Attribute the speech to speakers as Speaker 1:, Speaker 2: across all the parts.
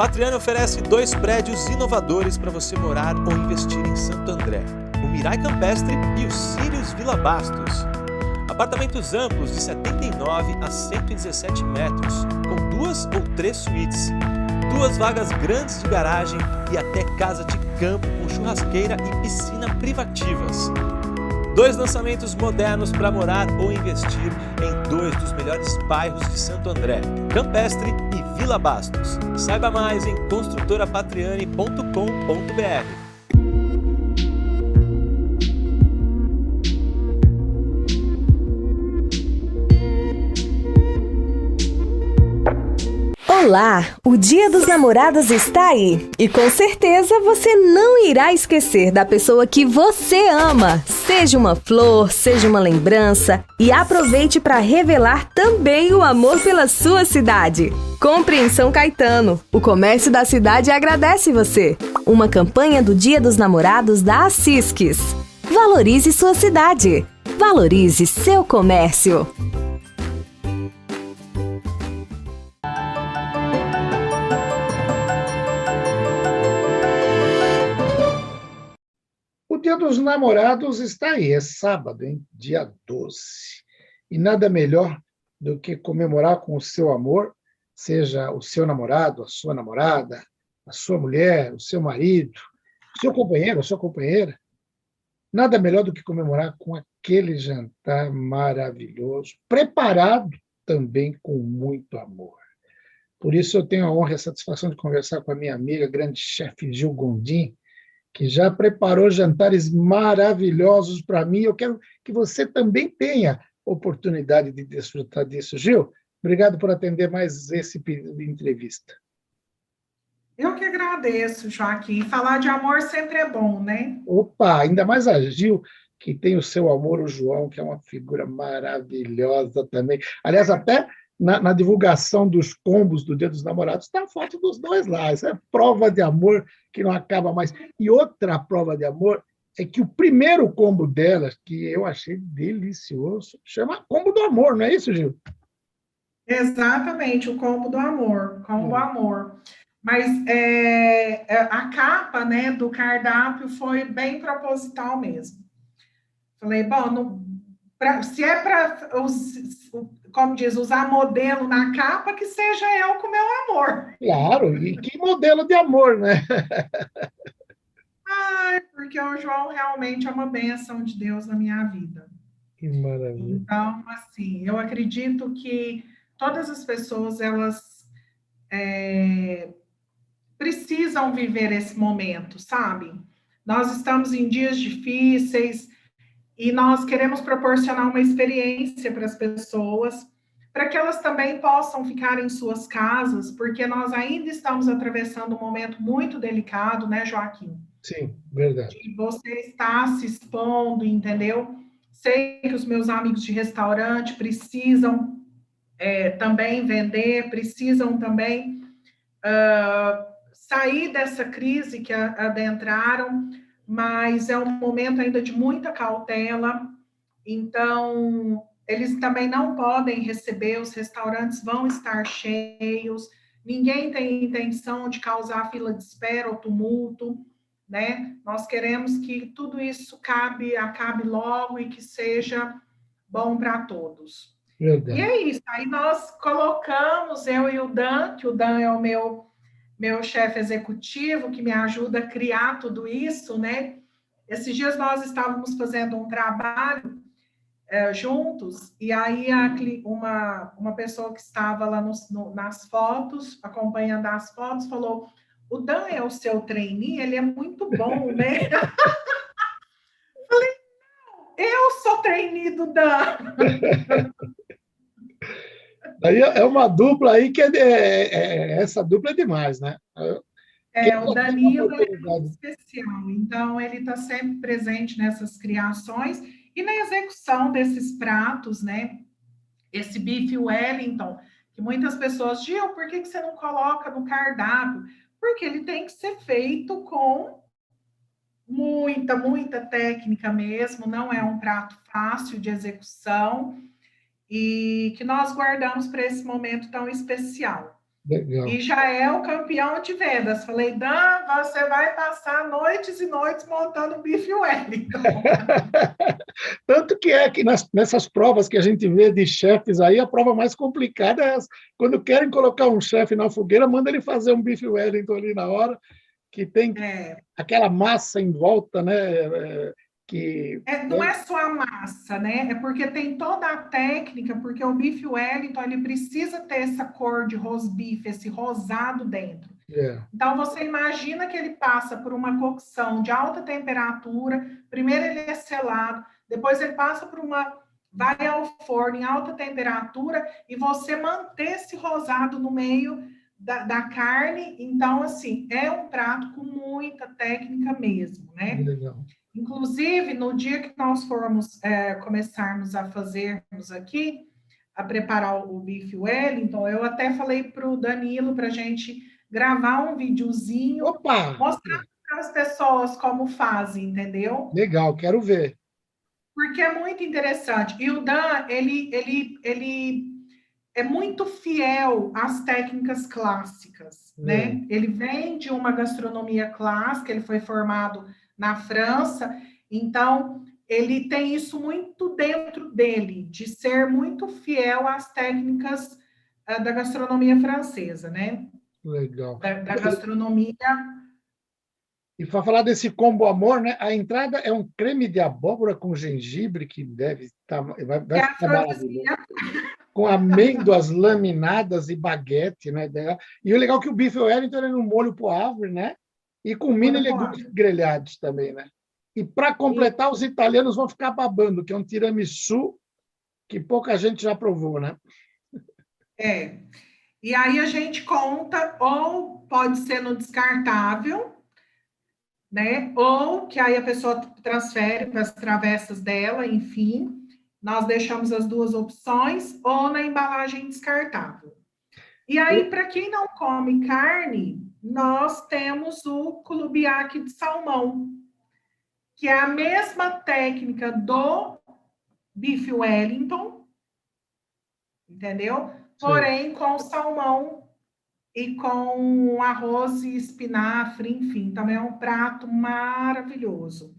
Speaker 1: Patriani oferece 2 prédios inovadores para você morar ou investir em Santo André: o Mirai Campestre e o Sirius Vila Bastos. Apartamentos amplos de 79 a 117 metros, com 2 ou 3 suítes. 2 vagas grandes de garagem e até casa de campo com churrasqueira e piscina privativas. 2 lançamentos modernos para morar ou investir em 2 dos melhores bairros de Santo André: Campestre e Vila Bastos. Saiba mais em construtorapatriani.com.br.
Speaker 2: Olá, o Dia dos Namorados está aí e com certeza você não irá esquecer da pessoa que você ama. Seja uma flor, seja uma lembrança e aproveite para revelar também o amor pela sua cidade. Compre em São Caetano. O comércio da cidade agradece você. Uma campanha do Dia dos Namorados da Assisques. Valorize sua cidade. Valorize seu comércio.
Speaker 3: O Dia dos Namorados está aí, é sábado, hein? Dia 12. E nada melhor do que comemorar com o seu amor, seja o seu namorado, a sua namorada, a sua mulher, o seu marido, o seu companheiro, a sua companheira. Nada melhor do que comemorar com aquele jantar maravilhoso, preparado também com muito amor. Por isso eu tenho a honra e a satisfação de conversar com a minha amiga, grande chefe Gil Gondim, que já preparou jantares maravilhosos para mim. Eu quero que você também tenha oportunidade de desfrutar disso. Gil, obrigado por atender mais esse pedido de entrevista.
Speaker 4: Eu que agradeço, Joaquim. Falar de amor sempre é bom, né?
Speaker 3: Opa, ainda mais a Gil, que tem o seu amor, o João, que é uma figura maravilhosa também. Aliás, até na divulgação dos combos do Dia dos Namorados, está a foto dos dois lá. Isso é prova de amor que não acaba mais. E outra prova de amor é que o primeiro combo delas, que eu achei delicioso, chama Combo do Amor, não é isso, Gil?
Speaker 4: Exatamente, o combo do amor, combo do amor. Mas a capa, né, do cardápio foi bem proposital mesmo. Falei, bom, se é para, como diz, usar modelo na capa, que seja eu com meu amor.
Speaker 3: Claro, e que modelo de amor, né?
Speaker 4: Ai, porque o João realmente é uma bênção de Deus na minha vida.
Speaker 3: Que maravilha.
Speaker 4: Então, assim, eu acredito que todas as pessoas, elas precisam viver esse momento, sabe? Nós estamos em dias difíceis e nós queremos proporcionar uma experiência para as pessoas, para que elas também possam ficar em suas casas, porque nós ainda estamos atravessando um momento muito delicado, né, Joaquim?
Speaker 3: Sim, verdade.
Speaker 4: De você estar se expondo, entendeu? Sei que os meus amigos de restaurante precisam também vender, precisam também sair dessa crise que adentraram, mas é um momento ainda de muita cautela, então eles também não podem receber, os restaurantes vão estar cheios, ninguém tem intenção de causar fila de espera ou tumulto, né? Nós queremos que tudo isso acabe logo e que seja bom para todos.
Speaker 3: Verdade.
Speaker 4: E é isso, aí nós colocamos, eu e o Dan, que o Dan é o meu chefe executivo, que me ajuda a criar tudo isso, né? Esses dias nós estávamos fazendo um trabalho juntos, e aí uma pessoa que estava lá nas fotos, acompanhando as fotos, falou: o Dan é o seu trainee, ele é muito bom, né? Falei, não, eu sou trainee do Dan.
Speaker 3: Aí é uma dupla aí que essa dupla é demais, né?
Speaker 4: O Danilo é muito especial, então ele está sempre presente nessas criações e na execução desses pratos, né? Esse bife Wellington, que muitas pessoas dizem, por que você não coloca no cardápio? Porque ele tem que ser feito com muita técnica mesmo, não é um prato fácil de execução e que nós guardamos para esse momento tão especial.
Speaker 3: Legal.
Speaker 4: E já é o campeão de vendas. Falei, Dan, você vai passar noites e noites montando bife Wellington.
Speaker 3: Tanto que é que nessas provas que a gente vê de chefes aí, a prova mais complicada é essa. Quando querem colocar um chefe na fogueira, manda ele fazer um bife Wellington ali na hora, que tem
Speaker 4: É,
Speaker 3: aquela massa em volta, né? Que
Speaker 4: não é só a massa, né? É porque tem toda a técnica, porque o bife Wellington, ele precisa ter essa cor de rosbife, esse rosado dentro.
Speaker 3: é,
Speaker 4: Então, você imagina que ele passa por uma cocção de alta temperatura, primeiro ele é selado, depois ele passa por uma... vai ao forno em alta temperatura e você manter esse rosado no meio da carne. Então, assim, é um prato com muita técnica mesmo, né?
Speaker 3: legal.
Speaker 4: Inclusive, no dia que nós formos começarmos a fazermos aqui, a preparar o bife Wellington, eu até falei para o Danilo para a gente gravar um videozinho
Speaker 3: Opa!
Speaker 4: mostrando para as pessoas como fazem, entendeu?
Speaker 3: Legal, quero ver.
Speaker 4: Porque é muito interessante. E o Dan, ele é muito fiel às técnicas clássicas,
Speaker 3: É,
Speaker 4: né? Ele vem de uma gastronomia clássica, ele foi formado na França, então ele tem isso muito dentro dele, de ser muito fiel às técnicas da gastronomia francesa, né?
Speaker 3: legal.
Speaker 4: Da gastronomia.
Speaker 3: E para falar desse combo amor, né? A entrada é um creme de abóbora com gengibre, que deve estar,
Speaker 4: É
Speaker 3: vai ficar maravilhoso.
Speaker 4: afrodisíaco.
Speaker 3: Com amêndoas laminadas e baguete, né? E o legal é que o bife Wellington é no molho poivre, né? E com mini legumes grelhados também, né? E para completar, os italianos vão ficar babando, que é um tiramisu que pouca gente já provou, né?
Speaker 4: É. E aí a gente conta, ou pode ser no descartável, né? Ou que aí a pessoa transfere para as travessas dela, enfim. Nós deixamos as duas opções, ou na embalagem descartável. E aí, para quem não come carne, nós temos o culubiaque de salmão, que é a mesma técnica do bife Wellington, entendeu?
Speaker 3: Sim.
Speaker 4: Porém, com salmão e com arroz e espinafre, enfim, também é um prato maravilhoso.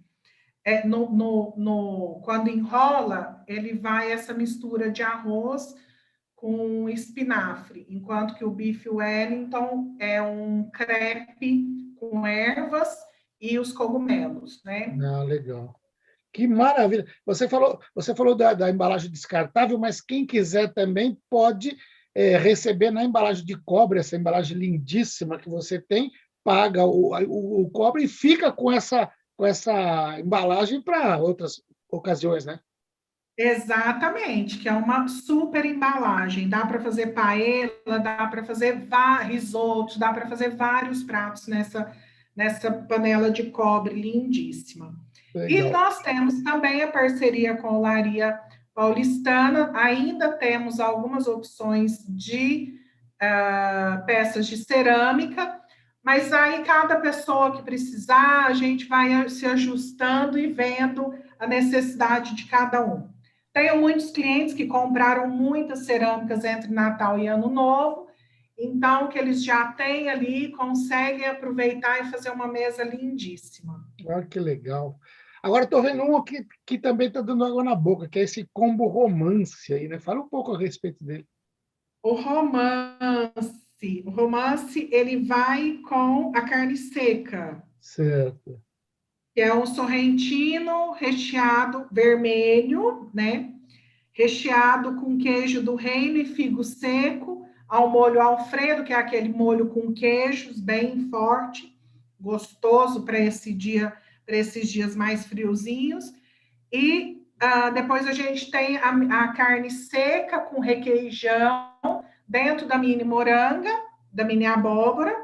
Speaker 4: Quando enrola, ele vai essa mistura de arroz com espinafre, enquanto que o bife Wellington é um crepe com ervas e os cogumelos, né?
Speaker 3: Ah, legal. Que maravilha! Você falou da embalagem descartável, mas quem quiser também pode receber na embalagem de cobre, essa embalagem lindíssima que você tem, paga o cobre e fica com essa embalagem para outras ocasiões, né?
Speaker 4: Exatamente, que é uma super embalagem. Dá para fazer paella, dá para fazer risotos, dá para fazer vários pratos nessa panela de cobre lindíssima. E
Speaker 3: Legal.
Speaker 4: nós temos também a parceria com a Olaria Paulistana, ainda temos algumas opções de peças de cerâmica, mas aí cada pessoa que precisar, a gente vai se ajustando e vendo a necessidade de cada um. Tenho muitos clientes que compraram muitas cerâmicas entre Natal e Ano Novo, então que eles já têm ali, conseguem aproveitar e fazer uma mesa lindíssima.
Speaker 3: Ah, que legal. Agora estou vendo um que também está dando água na boca, que é esse combo romance aí, né? Fala um pouco a respeito dele.
Speaker 4: O romance, ele vai com a carne seca,
Speaker 3: Certo.
Speaker 4: que é um sorrentino recheado vermelho, né? Recheado com queijo do reino e figo seco, ao molho Alfredo, que é aquele molho com queijos bem forte, gostoso para esse dia, para esses dias mais friozinhos. E depois a gente tem a carne seca com requeijão dentro da mini moranga, da mini abóbora.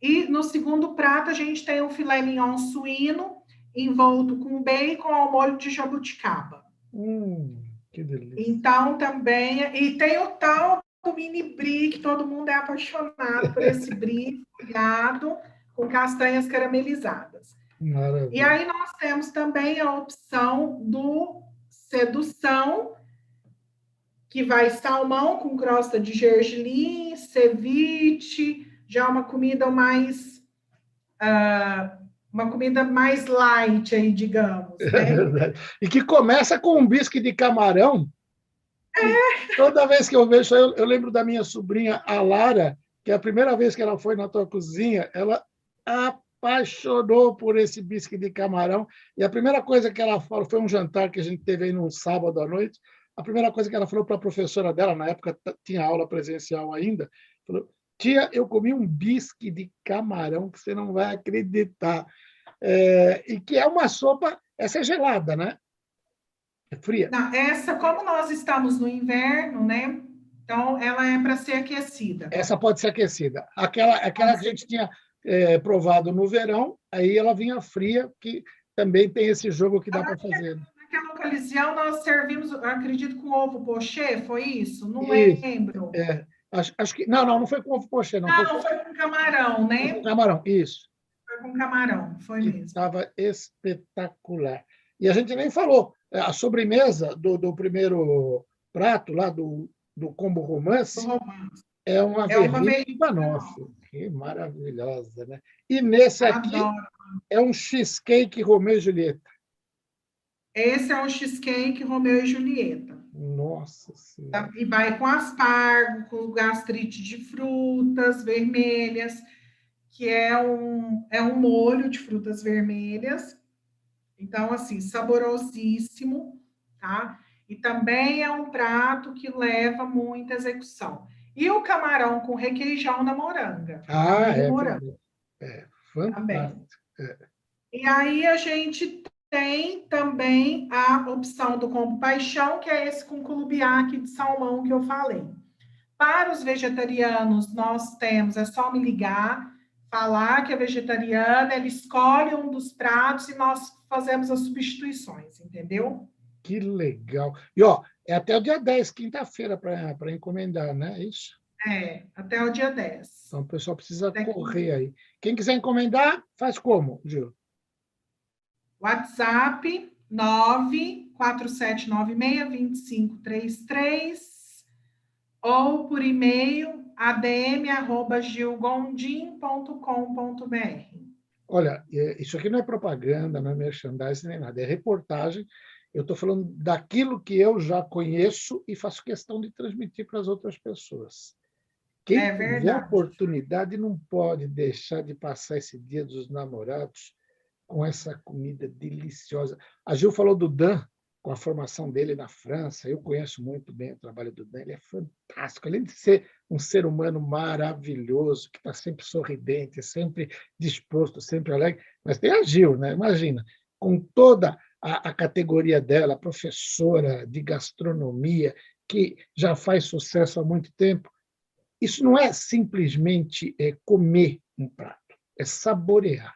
Speaker 4: E no segundo prato a gente tem o filé mignon suíno envolto com bacon ao molho de jabuticaba.
Speaker 3: Que delícia.
Speaker 4: Então também, e tem o tal do mini brie, que todo mundo é apaixonado por esse brie folhado com castanhas caramelizadas. E
Speaker 3: Maravilha.
Speaker 4: aí nós temos também a opção do sedução, que vai salmão com crosta de gergelim, ceviche, já uma comida mais light aí, digamos,
Speaker 3: É
Speaker 4: né?
Speaker 3: verdade. E que começa com um bisque de camarão. Toda vez que eu vejo, eu lembro da minha sobrinha, a Lara, que a primeira vez que ela foi na tua cozinha, ela apaixonou por esse bisque de camarão. E a primeira coisa que ela falou, foi um jantar que a gente teve aí num sábado à noite, a primeira coisa que ela falou para a professora dela, na época tinha aula presencial ainda, falou: tia, eu comi um bisque de camarão que você não vai acreditar. E que é uma sopa, essa é gelada, né? É fria.
Speaker 4: Não, essa, como nós estamos no inverno, né? Então, ela é para ser aquecida.
Speaker 3: Essa pode ser aquecida. Aquela que a gente tinha provado no verão, aí ela vinha fria, que também tem esse jogo que dá para fazer.
Speaker 4: Naquela ocasião, nós servimos, acredito, com ovo pochê, foi isso? Não
Speaker 3: Isso.
Speaker 4: lembro.
Speaker 3: Acho que. Não foi com ovo pochê, não.
Speaker 4: Não, foi com camarão,
Speaker 3: Foi com
Speaker 4: né?
Speaker 3: camarão, isso.
Speaker 4: Foi com camarão, foi
Speaker 3: Que
Speaker 4: mesmo.
Speaker 3: estava espetacular. E a gente nem falou, a sobremesa do primeiro prato, lá do Combo Romance, é uma verripa nossa. Que maravilhosa, né? E nesse aqui
Speaker 4: Adoro.
Speaker 3: é um cheesecake Romeu e Julieta.
Speaker 4: Esse é um cheesecake Romeu e Julieta.
Speaker 3: Nossa Senhora.
Speaker 4: E vai com aspargo, com gastrite de frutas vermelhas, que é um molho de frutas vermelhas. Então, assim, saborosíssimo, tá? E também é um prato que leva muita execução. E o camarão com requeijão na moranga.
Speaker 3: Moranga.
Speaker 4: Também.
Speaker 3: Fantástico.
Speaker 4: E aí a gente tem também a opção do combo paixão, que é esse com culubiaque de salmão que eu falei. Para os vegetarianos, nós temos, é só me ligar, falar que é vegetariana, ele escolhe um dos pratos e nós fazemos as substituições, entendeu?
Speaker 3: Que legal. E, é até o dia 10, quinta-feira, para encomendar, né? Isso?
Speaker 4: Até o dia 10.
Speaker 3: Então, o pessoal precisa correr aí. Quem quiser encomendar, faz como, Gil?
Speaker 4: WhatsApp 947962533 ou por e-mail adm@gilgondim.com.br.
Speaker 3: Olha, isso aqui não é propaganda, não é merchandising, nem nada, é reportagem. Eu estou falando daquilo que eu já conheço e faço questão de transmitir para as outras pessoas. Quem tiver oportunidade não pode deixar de passar esse Dia dos Namorados com essa comida deliciosa. A Gil falou do Dan, com a formação dele na França. Eu conheço muito bem o trabalho do Dan, ele é fantástico. Além de ser um ser humano maravilhoso, que está sempre sorridente, sempre disposto, sempre alegre, mas tem a Gil, né? Imagina, com toda a categoria dela, professora de gastronomia, que já faz sucesso há muito tempo. Isso não é simplesmente comer um prato, é saborear,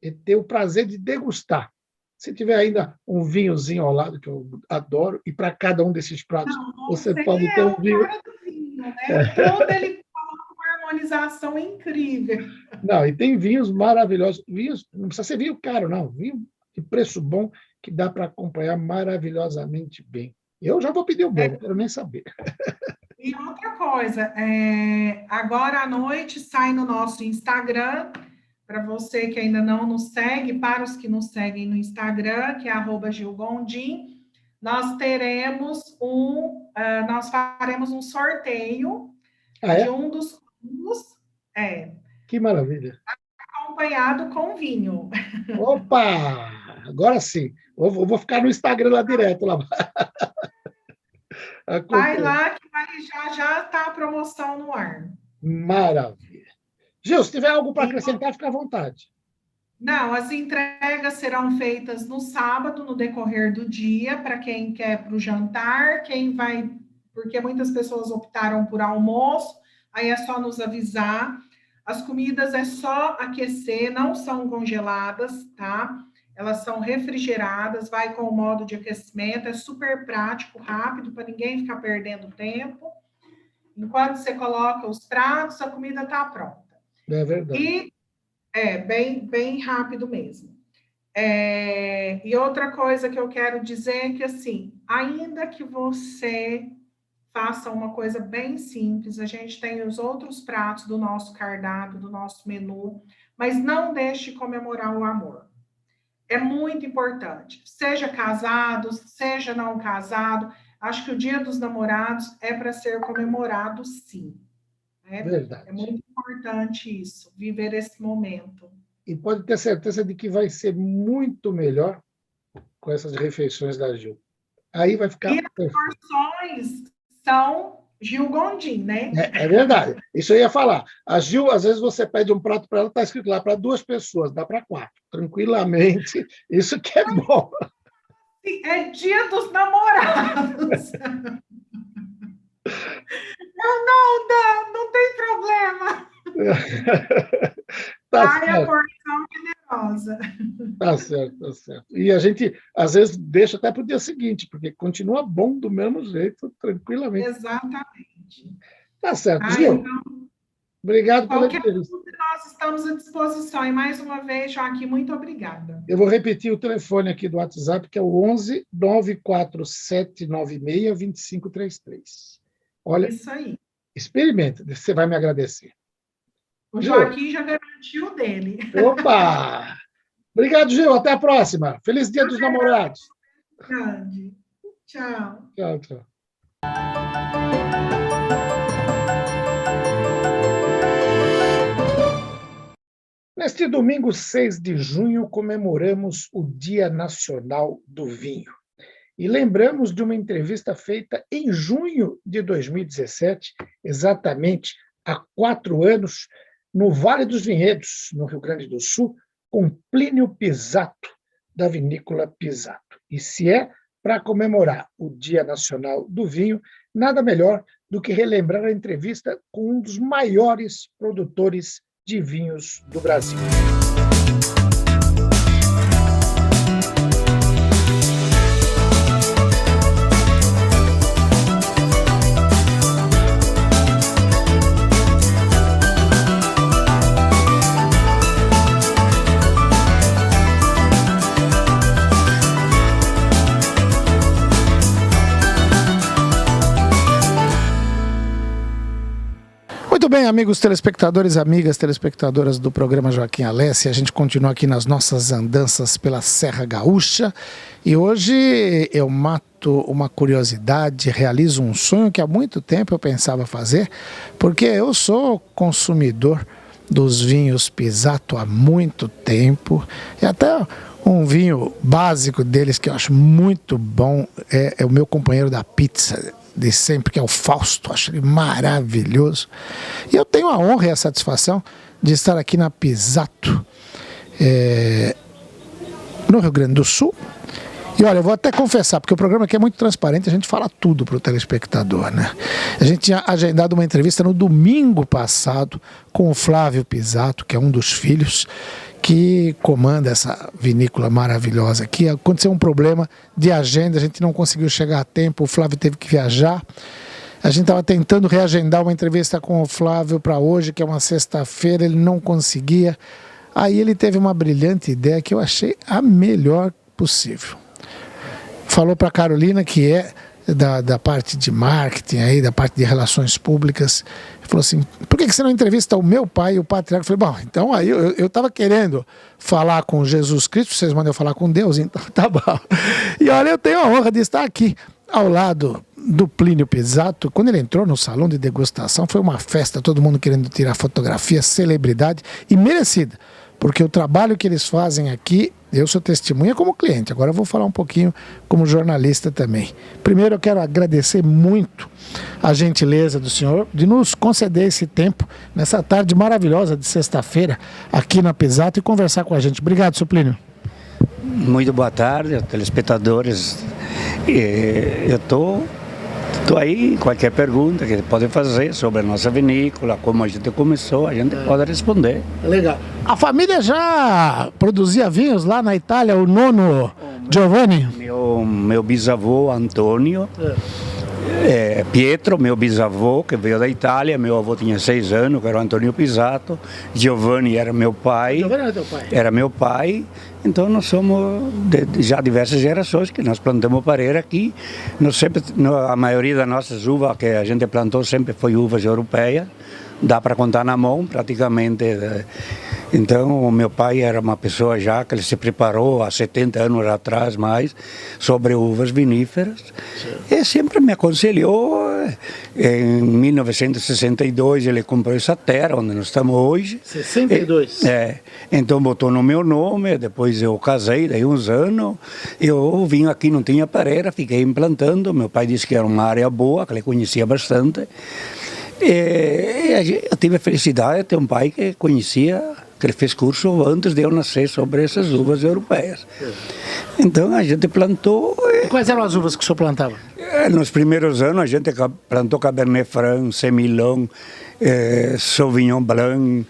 Speaker 3: é ter o prazer de degustar. Se tiver ainda um vinhozinho ao lado, que eu adoro, e para cada um desses pratos você pode ter um vinho.
Speaker 4: Cara do vinho, né? Todo ele coloca uma harmonização incrível.
Speaker 3: Não, e tem vinhos maravilhosos. Vinhos, não precisa ser vinho caro, não. Vinho de preço bom, que dá para acompanhar maravilhosamente bem. Eu já vou pedir o meu, não quero nem saber.
Speaker 4: E outra coisa, agora à noite sai no nosso Instagram, para você que ainda não nos segue, para os que nos seguem no Instagram, que é @gilgondim, nós faremos um sorteio de um dos combos,
Speaker 3: Que maravilha.
Speaker 4: acompanhado com vinho.
Speaker 3: Opa! Agora sim. Eu vou ficar no Instagram lá direto. Lá.
Speaker 4: Vai lá que já está a promoção no ar.
Speaker 3: Maravilha. Gil, se tiver algo para acrescentar, fica à vontade.
Speaker 4: Não, as entregas serão feitas no sábado, no decorrer do dia, para quem quer para o jantar, quem vai, porque muitas pessoas optaram por almoço, aí é só nos avisar. As comidas é só aquecer, não são congeladas, tá? Elas são refrigeradas, vai com o modo de aquecimento, é super prático, rápido, para ninguém ficar perdendo tempo. Enquanto você coloca os pratos, a comida está pronta.
Speaker 3: É verdade.
Speaker 4: E bem rápido mesmo. E outra coisa que eu quero dizer é que, assim, ainda que você faça uma coisa bem simples. A gente tem os outros pratos do nosso cardápio, do nosso menu, mas não deixe de comemorar o amor. É muito importante. Seja casado, seja não casado, acho que o Dia dos Namorados é para ser comemorado, sim. Né?
Speaker 3: Verdade.
Speaker 4: É muito importante isso, viver esse momento.
Speaker 3: E pode ter certeza de que vai ser muito melhor com essas refeições da Gil. Aí vai ficar...
Speaker 4: E as porções são Gil Gondim, né?
Speaker 3: É verdade. Isso eu ia falar. A Gil, às vezes você pede um prato para ela, está escrito lá para 2 pessoas, dá para 4, tranquilamente. Isso que é bom.
Speaker 4: É Dia dos Namorados. Não tem problema.
Speaker 3: Tá
Speaker 4: Ai, a porção generosa.
Speaker 3: Tá certo, tá certo. E a gente, às vezes, deixa até para o dia seguinte, porque continua bom do mesmo jeito, tranquilamente.
Speaker 4: Exatamente.
Speaker 3: Tá certo. Gil, então, obrigado pela entrevista.
Speaker 4: Nós estamos à disposição. E, mais uma vez, Joaquim, muito obrigada.
Speaker 3: Eu vou repetir o telefone aqui do WhatsApp, que é o 11 94796 2533. Olha,
Speaker 4: isso aí.
Speaker 3: Experimenta, você vai me agradecer.
Speaker 4: O Joaquim já garantiu o dele.
Speaker 3: Opa! Obrigado, Gil. Até a próxima. Feliz Dia dos Namorados.
Speaker 4: Grande. Tchau.
Speaker 3: Tchau, tchau. Neste domingo 6 de junho, comemoramos o Dia Nacional do Vinho. E lembramos de uma entrevista feita em junho de 2017, exatamente há 4 anos, no Vale dos Vinhedos, no Rio Grande do Sul, com Plínio Pisato, da vinícola Pisato. E se é para comemorar o Dia Nacional do Vinho, nada melhor do que relembrar a entrevista com um dos maiores produtores de vinhos do Brasil. Muito bem, amigos telespectadores, amigas telespectadoras do programa Joaquim Alessi, a gente continua aqui nas nossas andanças pela Serra Gaúcha e hoje eu mato uma curiosidade, realizo um sonho que há muito tempo eu pensava fazer, porque eu sou consumidor dos vinhos Pisato há muito tempo e até um vinho básico deles que eu acho muito bom é o meu companheiro da pizza de sempre, que é o Fausto, acho ele maravilhoso. E eu tenho a honra e a satisfação de estar aqui na Pisato, no Rio Grande do Sul. E olha, eu vou até confessar, porque o programa aqui é muito transparente, a gente fala tudo para o telespectador, né? A gente tinha agendado uma entrevista no domingo passado com o Flávio Pisato, que é um dos filhos, que comanda essa vinícola maravilhosa aqui. Aconteceu um problema de agenda, a gente não conseguiu chegar a tempo, o Flávio teve que viajar. A gente estava tentando reagendar uma entrevista com o Flávio para hoje, que é uma sexta-feira, ele não conseguia. Aí ele teve uma brilhante ideia que eu achei a melhor possível. Falou para a Carolina, que é da parte de marketing, aí, da parte de relações públicas, falou assim, por que você não entrevista o meu pai e o patriarca? Eu falei, bom, então aí eu estava querendo falar com Jesus Cristo, vocês mandam eu falar com Deus, então tá bom. E olha, eu tenho a honra de estar aqui ao lado do Plínio Pisato. Quando ele entrou no salão de degustação, foi uma festa, todo mundo querendo tirar fotografia, celebridade, e merecida, porque o trabalho que eles fazem aqui, eu sou testemunha como cliente, agora eu vou falar um pouquinho como jornalista também. Primeiro eu quero agradecer muito a gentileza do senhor de nos conceder esse tempo, nessa tarde maravilhosa de sexta-feira, aqui na Pisato, e conversar com a gente. Obrigado, seu Plínio.
Speaker 5: Muito boa tarde, telespectadores. Eu estou aí, qualquer pergunta que podem fazer sobre a nossa vinícola, como a gente começou, a gente pode responder.
Speaker 3: Legal. A família já produzia vinhos lá na Itália, o nono Giovanni?
Speaker 5: Meu bisavô Antônio Pietro, meu bisavô, que veio da Itália, meu avô tinha 6 anos, que era o Antonio Pisato, Giovanni era meu pai.
Speaker 6: Giovanni era teu pai?
Speaker 5: Era meu pai, então nós somos já diversas gerações que nós plantamos pareira aqui. A maioria das nossas uvas que a gente plantou sempre foi uvas europeias, dá para contar na mão praticamente. Então, o meu pai era uma pessoa já que ele se preparou há 70 anos atrás mais sobre uvas viníferas. E sempre me aconselhou. Em 1962 ele comprou essa terra onde nós estamos hoje.
Speaker 6: 62?
Speaker 5: Então botou no meu nome, depois eu casei, daí uns anos. Eu vim aqui, não tinha pareira, fiquei implantando. Meu pai disse que era uma área boa, que ele conhecia bastante. E eu tive a felicidade de ter um pai que conhecia, que ele fez curso antes de eu nascer sobre essas uvas europeias. Então a gente plantou.
Speaker 6: E quais eram as uvas que o senhor plantava?
Speaker 5: Nos primeiros anos a gente plantou Cabernet Franc, Semillon, Sauvignon Blanc,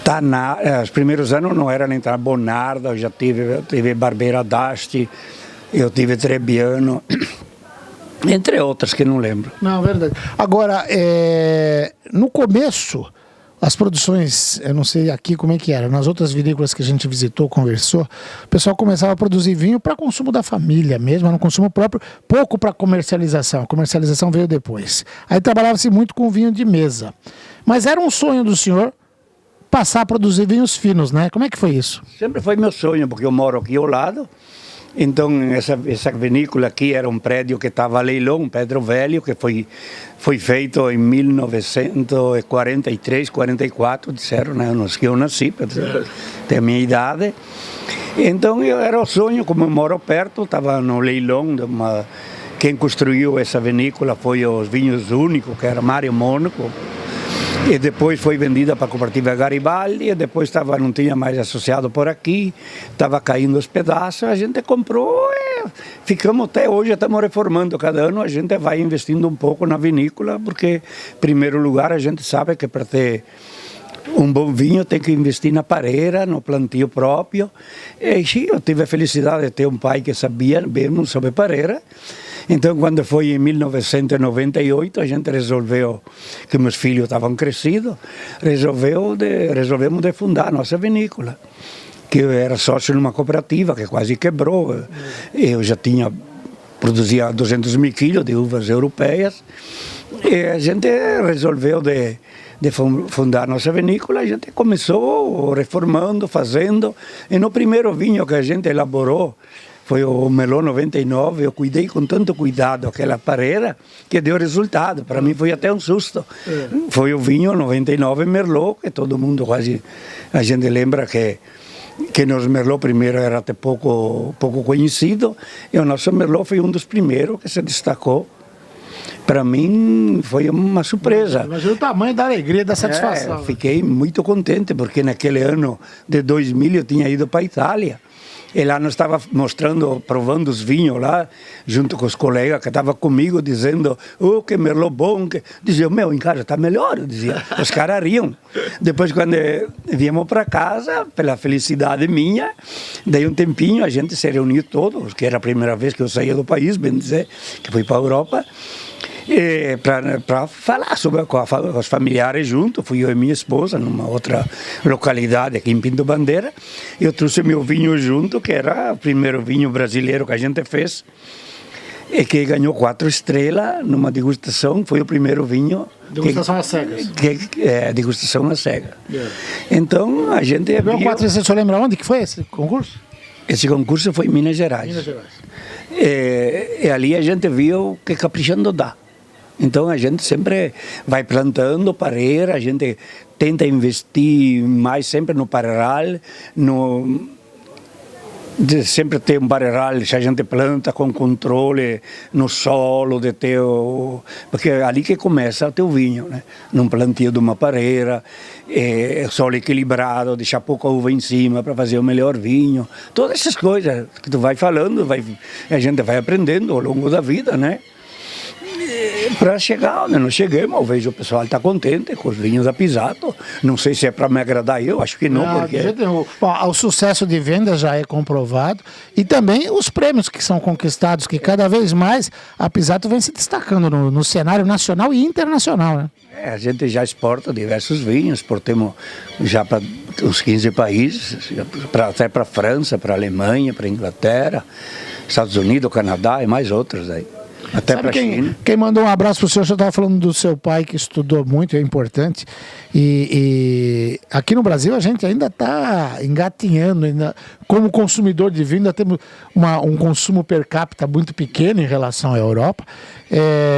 Speaker 5: Tanat. Os primeiros anos não era nem Bonarda, eu já tive Barbera d'Asti, eu tive Trebbiano. Entre outras que não lembro.
Speaker 6: Não, verdade. Agora, no começo, as produções, eu não sei aqui como é que era, nas outras vinícolas que a gente visitou, conversou, o pessoal começava a produzir vinho para consumo da família mesmo, no consumo próprio, pouco para comercialização. A comercialização veio depois. Aí trabalhava-se muito com vinho de mesa. Mas era um sonho do senhor passar a produzir vinhos finos, né? Como é que foi isso?
Speaker 5: Sempre foi meu sonho, porque eu moro aqui ao lado. Então, essa vinícola aqui era um prédio que estava a leilão, um Pedro Velho, que foi feito em 1943, 44, disseram, né? Que eu nasci, para ter a minha idade. Então, era o sonho, como eu moro perto, estava no leilão. Quem construiu essa vinícola foi os Vinhos Únicos, que era Mário Mônaco. E depois foi vendida para a cooperativa Garibaldi, e depois não tinha mais associado por aqui, estava caindo os pedaços, a gente comprou e ficamos até hoje, estamos reformando cada ano, a gente vai investindo um pouco na vinícola, porque, em primeiro lugar, a gente sabe que para ter um bom vinho tem que investir na pareira, no plantio próprio, e eu tive a felicidade de ter um pai que sabia mesmo sobre pareira. Então, quando foi em 1998, a gente resolveu, que meus filhos estavam crescidos, resolvemos de fundar a nossa vinícola, que eu era sócio numa cooperativa que quase quebrou. Eu já produzia 200 mil quilos de uvas europeias, e a gente resolveu de fundar a nossa vinícola. A gente começou reformando, fazendo, e no primeiro vinho que a gente elaborou, foi o Merlot 99, eu cuidei com tanto cuidado aquela pareira que deu resultado. Para mim foi até um susto. Foi o vinho 99 Merlot, que todo mundo quase... A gente lembra que nos Merlot primeiro era até pouco conhecido, e o nosso Merlot foi um dos primeiros que se destacou. Para mim foi uma surpresa.
Speaker 6: Imagina o tamanho da alegria, da satisfação.
Speaker 5: Fiquei muito contente, porque naquele ano de 2000 eu tinha ido para a Itália. E lá nós estava provando os vinhos lá, junto com os colegas que estavam comigo, dizendo, que Merlot bom. Dizia, em casa está melhor, eu dizia. Os caras riam. Depois, quando viemos para casa, pela felicidade minha, daí um tempinho a gente se reuniu todos, que era a primeira vez que eu saía do país, bem dizer, que fui para a Europa, para falar com os familiares junto. Fui eu e minha esposa numa outra localidade aqui em Pinto Bandeira. Eu trouxe meu vinho junto, que era o primeiro vinho brasileiro que a gente fez, e que ganhou 4 estrelas numa degustação. Foi o primeiro vinho.
Speaker 6: Degustação às cegas.
Speaker 5: Degustação às cegas. Então a gente viu.
Speaker 6: 4 estrelas, você lembra onde que foi esse concurso?
Speaker 5: Esse concurso foi em Minas Gerais.
Speaker 6: Minas Gerais.
Speaker 5: E ali a gente viu que caprichando dá. Então a gente sempre vai plantando pareira, a gente tenta investir mais sempre no parreiral, sempre ter um parreiral, se a gente planta com controle no solo, porque é ali que começa o teu vinho, né? Num plantio de uma pareira, solo equilibrado, deixar pouca uva em cima para fazer o melhor vinho. Todas essas coisas que tu vai falando, a gente vai aprendendo ao longo da vida, né? para chegar onde nós chegamos, eu vejo o pessoal está contente com os vinhos da Pisato. Não sei se é para me agradar eu, acho que não, porque...
Speaker 6: O sucesso de venda já é comprovado e também os prêmios que são conquistados, que cada vez mais a Pisato vem se destacando no cenário nacional e internacional, né?
Speaker 5: A gente já exporta diversos vinhos, exportamos já para uns 15 países, até para a França, para a Alemanha, para a Inglaterra, Estados Unidos, Canadá e mais outros aí. Até para a China. Quem
Speaker 6: mandou um abraço para o senhor, você estava falando do seu pai que estudou muito, é importante. E aqui no Brasil a gente ainda está engatinhando, como consumidor de vinho, ainda temos um consumo per capita muito pequeno em relação à Europa.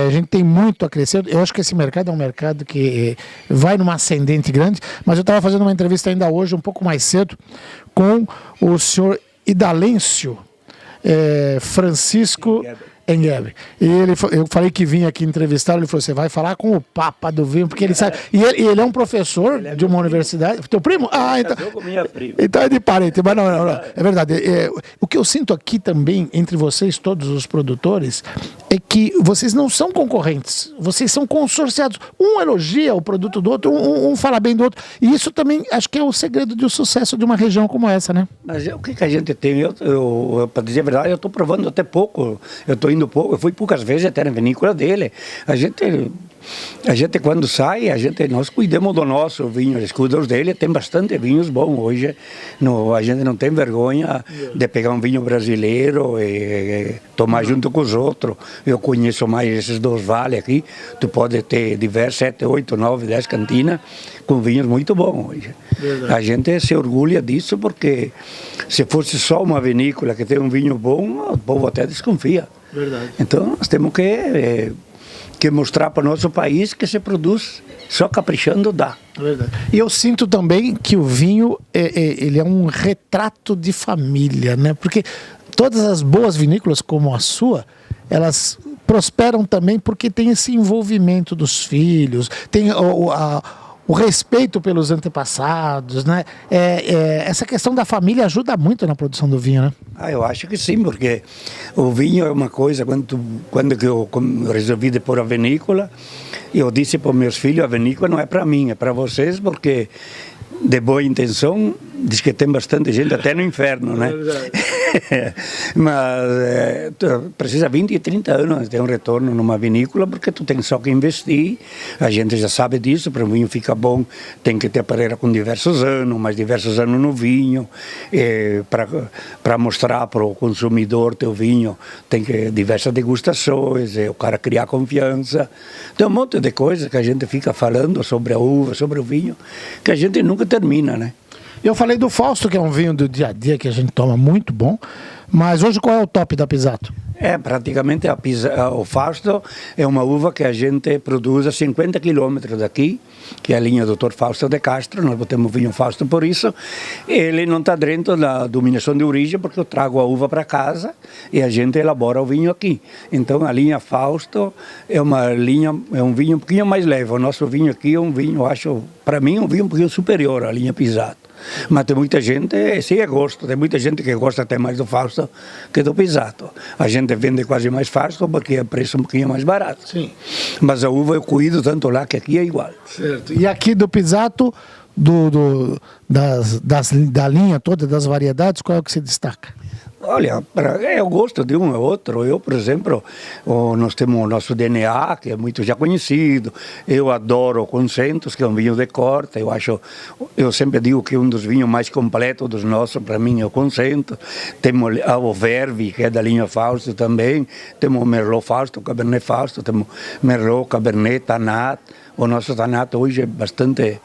Speaker 6: A gente tem muito a crescer. Eu acho que esse mercado é um mercado que vai numa ascendente grande, mas eu estava fazendo uma entrevista ainda hoje, um pouco mais cedo, com o senhor Idalêncio Francisco Enguebe. E eu falei que vinha aqui entrevistar, ele falou, você vai falar com o Papa do vinho, porque ele sabe. E ele é um professor de uma universidade. Teu primo? Ah, então. Então é de parente, mas não. É verdade. O que eu sinto aqui também, entre vocês, todos os produtores, é que vocês não são concorrentes, vocês são consorciados. Um elogia o produto do outro, um fala bem do outro. E isso também acho que é o segredo do sucesso de uma região como essa, né?
Speaker 5: Mas o que a gente tem? Para dizer a verdade, eu estou provando até pouco. Eu estou indo pouco, eu fui poucas vezes até na vinícola dele. A gente quando sai, nós cuidamos do nosso vinho, os cuidados dele, tem bastante vinhos bons hoje. A gente não tem vergonha de pegar um vinho brasileiro e tomar junto com os outros. Eu conheço mais esses dois vales aqui, tu pode ter diversos, 7, 8, 9, 10 cantinas com vinhos muito bons hoje. Verdade. A gente se orgulha disso porque se fosse só uma vinícola que tem um vinho bom, o povo até desconfia. Verdade. Então nós temos que mostrar para o nosso país que se produz só caprichando dá.
Speaker 6: Verdade. E eu sinto também que o vinho ele é um retrato de família, né? Porque todas as boas vinícolas como a sua, elas prosperam também porque tem esse envolvimento dos filhos, tem o respeito pelos antepassados, né? Essa questão da família ajuda muito na produção do vinho, né?
Speaker 5: Eu acho que sim, porque o vinho é uma coisa, quando eu resolvi de pôr a vinícola, eu disse para os meus filhos, a vinícola não é para mim, é para vocês, porque de boa intenção, diz que tem bastante gente até no inferno, né? Mas precisa 20 e 30 anos de ter um retorno numa vinícola, porque tu tem só que investir, a gente já sabe disso, para o vinho ficar bom, tem que ter parreira com diversos anos, mais diversos anos no vinho, para mostrar para o consumidor teu vinho, tem que diversas degustações, o cara criar confiança, tem um monte de coisas que a gente fica falando sobre a uva, sobre o vinho, que a gente nunca termina, né?
Speaker 6: Eu falei do Fausto, que é um vinho do dia a dia que a gente toma muito bom, mas hoje qual é o top da Pisato?
Speaker 5: Praticamente o Fausto é uma uva que a gente produz a 50 quilômetros daqui, que é a linha Dr. Fausto de Castro, nós botamos vinho Fausto por isso. Ele não está dentro da dominação de origem, porque eu trago a uva para casa e a gente elabora o vinho aqui. Então a linha Fausto é um vinho um pouquinho mais leve. O nosso vinho aqui é um vinho, eu acho, para mim, um vinho um pouquinho superior à linha Pisato. Mas tem muita gente, sim, é gosto, tem muita gente que gosta até mais do Fausto que do Pisato. A gente vende quase mais Fausto porque é preço um pouquinho mais barato. Sim. Mas a uva eu cuido tanto lá que aqui é igual.
Speaker 6: Certo. E aqui do Pisato, da linha toda, das variedades, qual é o que se destaca?
Speaker 5: Olha, eu gosto de um ou outro. Eu, por exemplo, nós temos o nosso DNA, que é muito já conhecido. Eu adoro o Concentos, que é um vinho de corte. Eu sempre digo que um dos vinhos mais completos dos nossos, para mim, é o Concentos. Temos o Verve, que é da linha Fausto também. Temos o Merlot Fausto, o Cabernet Fausto. Temos Merlot, Cabernet, Tannat. O nosso Tannat hoje é bastante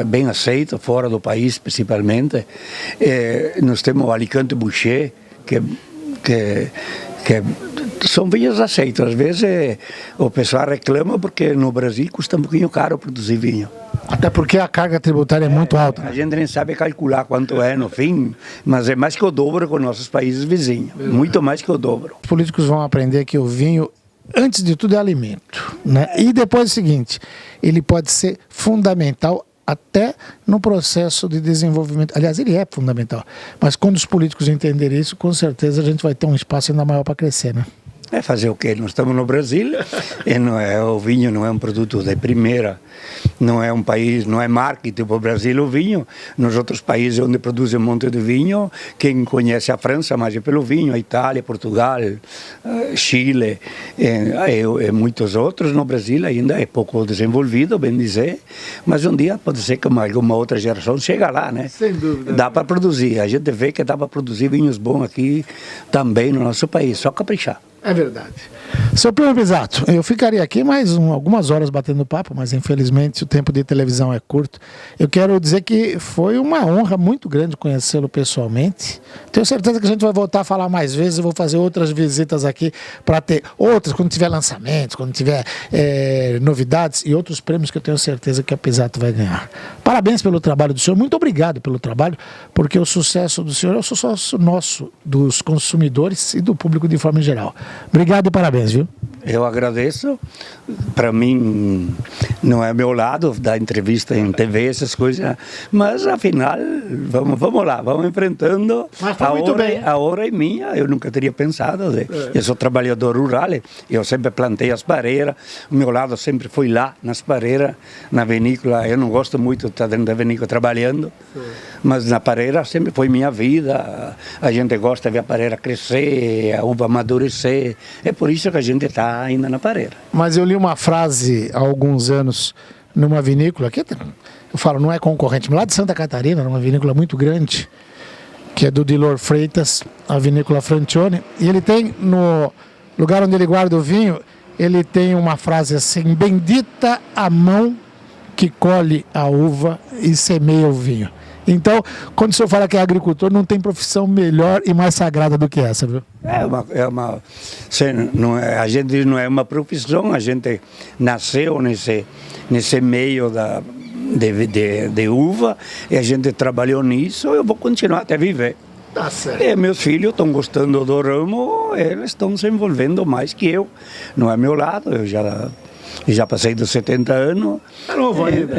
Speaker 5: bem aceito, fora do país principalmente. Nós temos o Alicante Boucher, que são vinhos aceitos. Às vezes o pessoal reclama porque no Brasil custa um pouquinho caro produzir vinho.
Speaker 6: Até porque a carga tributária é muito alta.
Speaker 5: A gente nem sabe calcular quanto é no fim, mas é mais que o dobro com nossos países vizinhos. Muito mais que o dobro.
Speaker 6: Os políticos vão aprender que o vinho, antes de tudo, é alimento, né? E depois é o seguinte, ele pode ser fundamental até no processo de desenvolvimento. Aliás, ele é fundamental. Mas quando os políticos entenderem isso, com certeza a gente vai ter um espaço ainda maior para crescer, né?
Speaker 5: É fazer o quê? Nós estamos no Brasil e o vinho não é um produto de primeira, não é um país, não é marketing para o Brasil o vinho. Nos outros países onde produzem um monte de vinho, quem conhece a França mais é pelo vinho, a Itália, Portugal, Chile e muitos outros. No Brasil ainda é pouco desenvolvido, bem dizer, mas um dia pode ser que alguma outra geração chega lá, né?
Speaker 6: Sem dúvida.
Speaker 5: Dá para produzir, a gente vê que dá para produzir vinhos bons aqui também no nosso país, só caprichar.
Speaker 6: É verdade. Seu Plínio Pisato, eu ficaria aqui mais algumas horas batendo papo, mas infelizmente o tempo de televisão é curto. Eu quero dizer que foi uma honra muito grande conhecê-lo pessoalmente. Tenho certeza que a gente vai voltar a falar mais vezes. Eu vou fazer outras visitas aqui para ter outras, quando tiver lançamentos, quando tiver novidades e outros prêmios que eu tenho certeza que a Pisato vai ganhar. Parabéns pelo trabalho do senhor, muito obrigado pelo trabalho, porque o sucesso do senhor é o sucesso nosso, dos consumidores e do público de forma geral. Obrigado e parabéns, viu?
Speaker 5: Eu agradeço. Para mim, não é meu lado da entrevista em TV, essas coisas, mas afinal, vamos lá, vamos enfrentando.
Speaker 6: Mas foi muito bem.
Speaker 5: A hora é minha, eu nunca teria pensado. Eu sou trabalhador rural, eu sempre plantei as pareiras, o meu lado sempre foi lá, nas pareiras, na vinícola. Eu não gosto muito de estar dentro da vinícola trabalhando, mas na pareira sempre foi minha vida. A gente gosta de ver a pareira crescer, a uva amadurecer, é por isso que a gente está ainda na pareira.
Speaker 6: Mas eu li uma frase há alguns anos numa vinícola, que eu falo, não é concorrente, mas lá de Santa Catarina, numa vinícola muito grande, que é do Dilor Freitas, a vinícola Francione, e ele tem, no lugar onde ele guarda o vinho, ele tem uma frase assim: bendita a mão que colhe a uva e semeia o vinho. Então, quando o senhor fala que é agricultor, não tem profissão melhor e mais sagrada do que essa, viu?
Speaker 5: A gente não é uma profissão, a gente nasceu nesse meio de uva e a gente trabalhou nisso. Eu vou continuar até viver.
Speaker 6: Tá certo.
Speaker 5: E meus filhos estão gostando do ramo, eles estão se envolvendo mais que eu. Não é meu lado, eu já passei dos 70 anos.
Speaker 6: É novo ainda.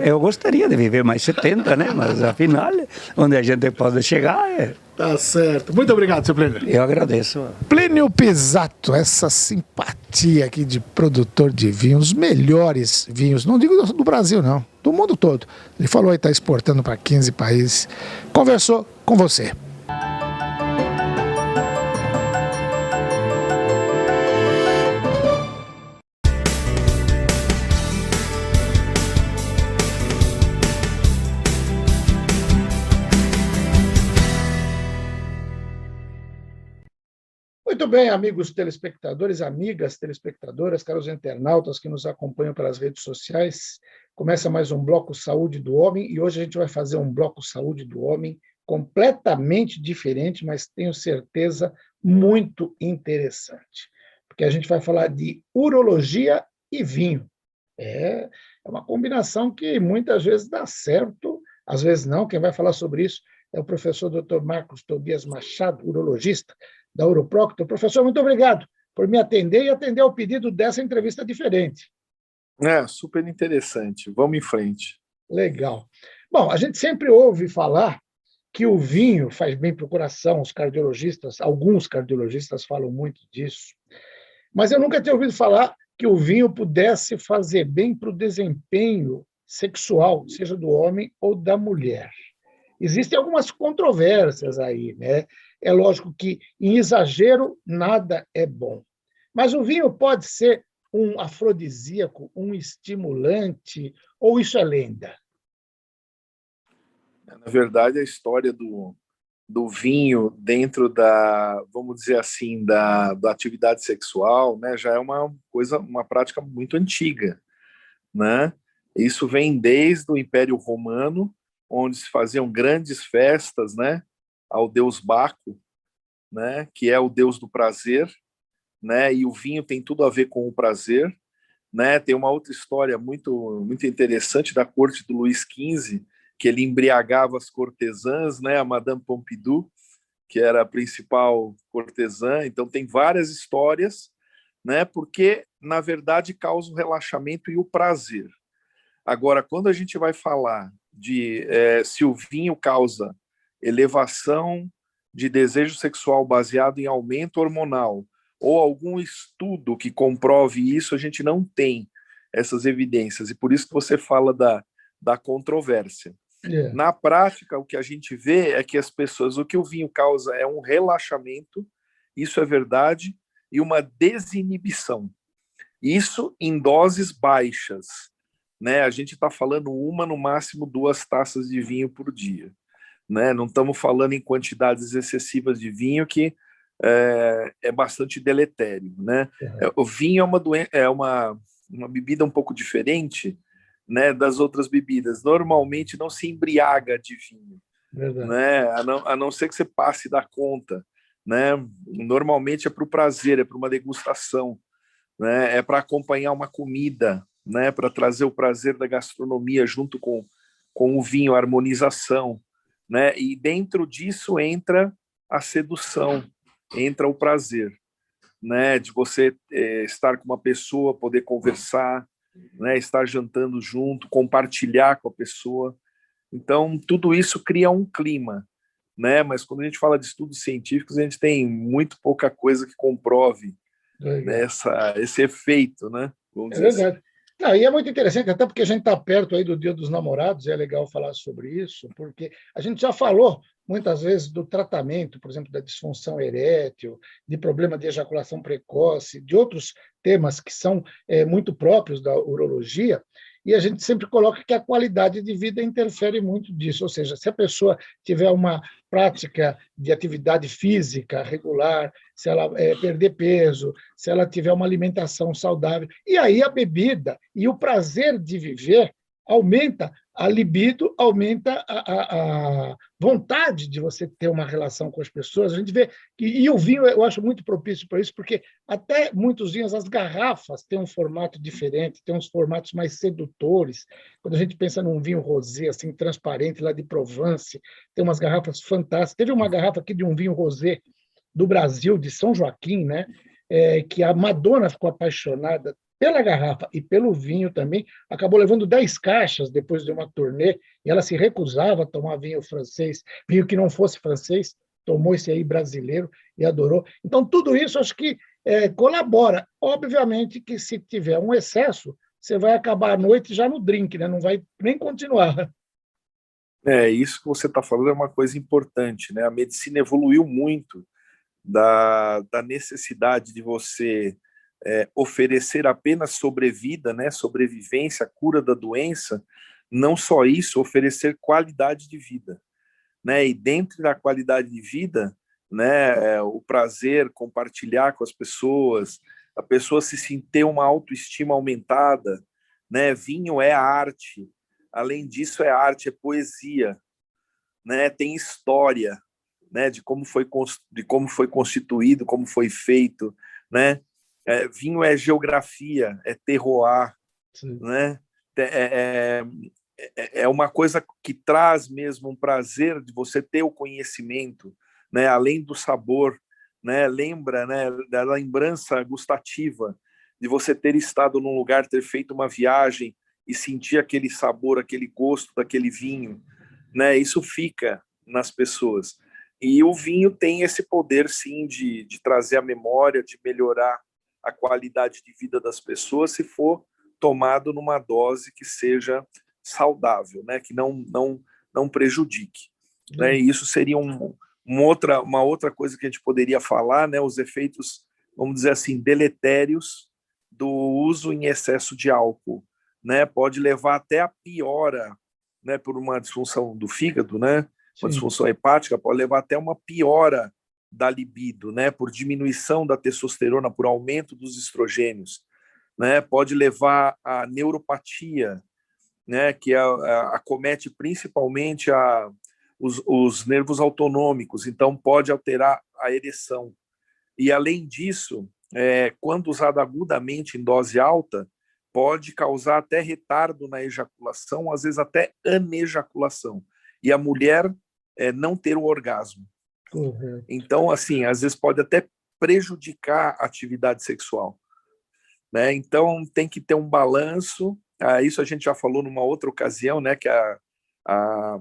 Speaker 5: Eu gostaria de viver mais 70, né? Mas afinal, onde a gente pode chegar
Speaker 6: Tá certo. Muito obrigado, seu Plínio.
Speaker 5: Eu agradeço.
Speaker 6: Plínio Pisato, essa simpatia aqui de produtor de vinhos, os melhores vinhos, não digo do Brasil não, do mundo todo. Ele falou aí, está exportando para 15 países. Conversou com você. Muito bem, amigos telespectadores, amigas telespectadoras, caros internautas que nos acompanham pelas redes sociais. Começa mais um Bloco Saúde do Homem e hoje a gente vai fazer um Bloco Saúde do Homem completamente diferente, mas tenho certeza muito interessante, porque a gente vai falar de urologia e vinho. É uma combinação que muitas vezes dá certo, às vezes não. Quem vai falar sobre isso é o professor Dr. Marcos Tobias Machado, urologista da Uroprocto. Professor, muito obrigado por me atender e atender ao pedido dessa entrevista diferente.
Speaker 7: Super interessante. Vamos em frente.
Speaker 6: Legal. Bom, a gente sempre ouve falar que o vinho faz bem para o coração, os cardiologistas, alguns cardiologistas falam muito disso, mas eu nunca tinha ouvido falar que o vinho pudesse fazer bem para o desempenho sexual, seja do homem ou da mulher. Existem algumas controvérsias aí, né? É lógico que, em exagero, nada é bom. Mas o vinho pode ser um afrodisíaco, um estimulante, ou isso é lenda?
Speaker 7: Na verdade, a história do vinho dentro da, vamos dizer assim, da atividade sexual, né, já é uma prática muito antiga, né? Isso vem desde o Império Romano, onde se faziam grandes festas, né, ao deus Baco, né, que é o deus do prazer, né, e o vinho tem tudo a ver com o prazer, né. Tem uma outra história muito interessante da corte do Luís XV, que ele embriagava as cortesãs, né, a Madame Pompidou, que era a principal cortesã. Então tem várias histórias, né, porque na verdade causa o relaxamento e o prazer. Agora, quando a gente vai falar de se o vinho causa elevação de desejo sexual baseado em aumento hormonal ou algum estudo que comprove isso, a gente não tem essas evidências, e por isso que você fala da controvérsia.
Speaker 3: É,
Speaker 7: Na prática, o que a gente vê é que as pessoas, o que o vinho causa é um relaxamento, isso é verdade, e uma desinibição. Isso em doses baixas, né? A gente está falando uma, no máximo 2 taças de vinho por dia, né? Não estamos falando em quantidades excessivas de vinho, que é bastante deletério, né? O vinho é uma bebida um pouco diferente, né, das outras bebidas. Normalmente não se embriaga de vinho,
Speaker 3: verdade.
Speaker 7: né? A não ser que você passe da conta, né? Normalmente é para o prazer, é para uma degustação, né? É para acompanhar uma comida, né? Para trazer o prazer da gastronomia junto com o vinho, a harmonização, né? E dentro disso entra a sedução, entra o prazer, né? De você estar com uma pessoa, poder conversar, né? Estar jantando junto, compartilhar com a pessoa. Então, tudo isso cria um clima, né? Mas quando a gente fala de estudos científicos, a gente tem muito pouca coisa que comprove, né,
Speaker 3: Legal.
Speaker 7: esse efeito, né? Vamos
Speaker 3: É
Speaker 7: dizer assim.
Speaker 3: verdade. Não, e é muito interessante, até porque a gente está perto aí do Dia dos Namorados, e é legal falar sobre isso, porque a gente já falou muitas vezes do tratamento, por exemplo, da disfunção erétil, de problema de ejaculação precoce, de outros temas que são muito próprios da urologia, e a gente sempre coloca que a qualidade de vida interfere muito disso, ou seja, se a pessoa tiver uma prática de atividade física regular, se ela perder peso, se ela tiver uma alimentação saudável. E aí a bebida e o prazer de viver aumenta a libido, aumenta a vontade de você ter uma relação com as pessoas. A gente vê que, e o vinho eu acho muito propício para isso, porque até muitos vinhos, as garrafas têm um formato diferente, têm uns formatos mais sedutores. Quando a gente pensa num vinho rosé, assim, transparente, lá de Provence, tem umas garrafas fantásticas. Teve uma garrafa aqui de um vinho rosé do Brasil, de São Joaquim, né? Que a Madonna ficou apaixonada pela garrafa e pelo vinho também, acabou levando 10 caixas depois de uma turnê, e ela se recusava a tomar vinho francês, vinho que não fosse francês, tomou esse aí brasileiro e adorou. Então, tudo isso acho que colabora. Obviamente que se tiver um excesso, você vai acabar a noite já no drink, né? Não vai nem continuar.
Speaker 7: Isso que você está falando é uma coisa importante, né? A medicina evoluiu muito da necessidade de você oferecer apenas sobrevida, né? Sobrevivência, cura da doença, não só isso, oferecer qualidade de vida, né? E dentro da qualidade de vida, né? O prazer, compartilhar com as pessoas, a pessoa se sentir uma autoestima aumentada, né? Vinho é arte, além disso é arte, é poesia, né? Tem história, né? De como foi constituído, como foi feito, né? Vinho é geografia, é terroir,
Speaker 3: Sim.
Speaker 7: né? É uma coisa que traz mesmo um prazer de você ter o conhecimento, né? Além do sabor, né? Lembra, né? Da lembrança gustativa de você ter estado num lugar, ter feito uma viagem e sentir aquele sabor, aquele gosto daquele vinho, né? Isso fica nas pessoas. E o vinho tem esse poder, sim, de trazer a memória, de melhorar a qualidade de vida das pessoas, se for tomado numa dose que seja saudável, né? Que não prejudique. Né? E isso seria uma outra coisa que a gente poderia falar, né? Os efeitos, vamos dizer assim, deletérios do uso em excesso de álcool, né? Pode levar até a piora, né? Por uma disfunção do fígado, né? Uma
Speaker 3: Sim.
Speaker 7: disfunção hepática, pode levar até uma piora da libido, né? Por diminuição da testosterona, por aumento dos estrogênios, né? Pode levar à neuropatia, né? Que acomete principalmente os nervos autonômicos, então pode alterar a ereção. E, além disso, quando usado agudamente em dose alta, pode causar até retardo na ejaculação, às vezes até anejaculação, e a mulher não ter o orgasmo.
Speaker 3: Correto.
Speaker 7: Então, assim, às vezes pode até prejudicar a atividade sexual, né? Então, tem que ter um balanço. Isso a gente já falou numa outra ocasião, né? Que a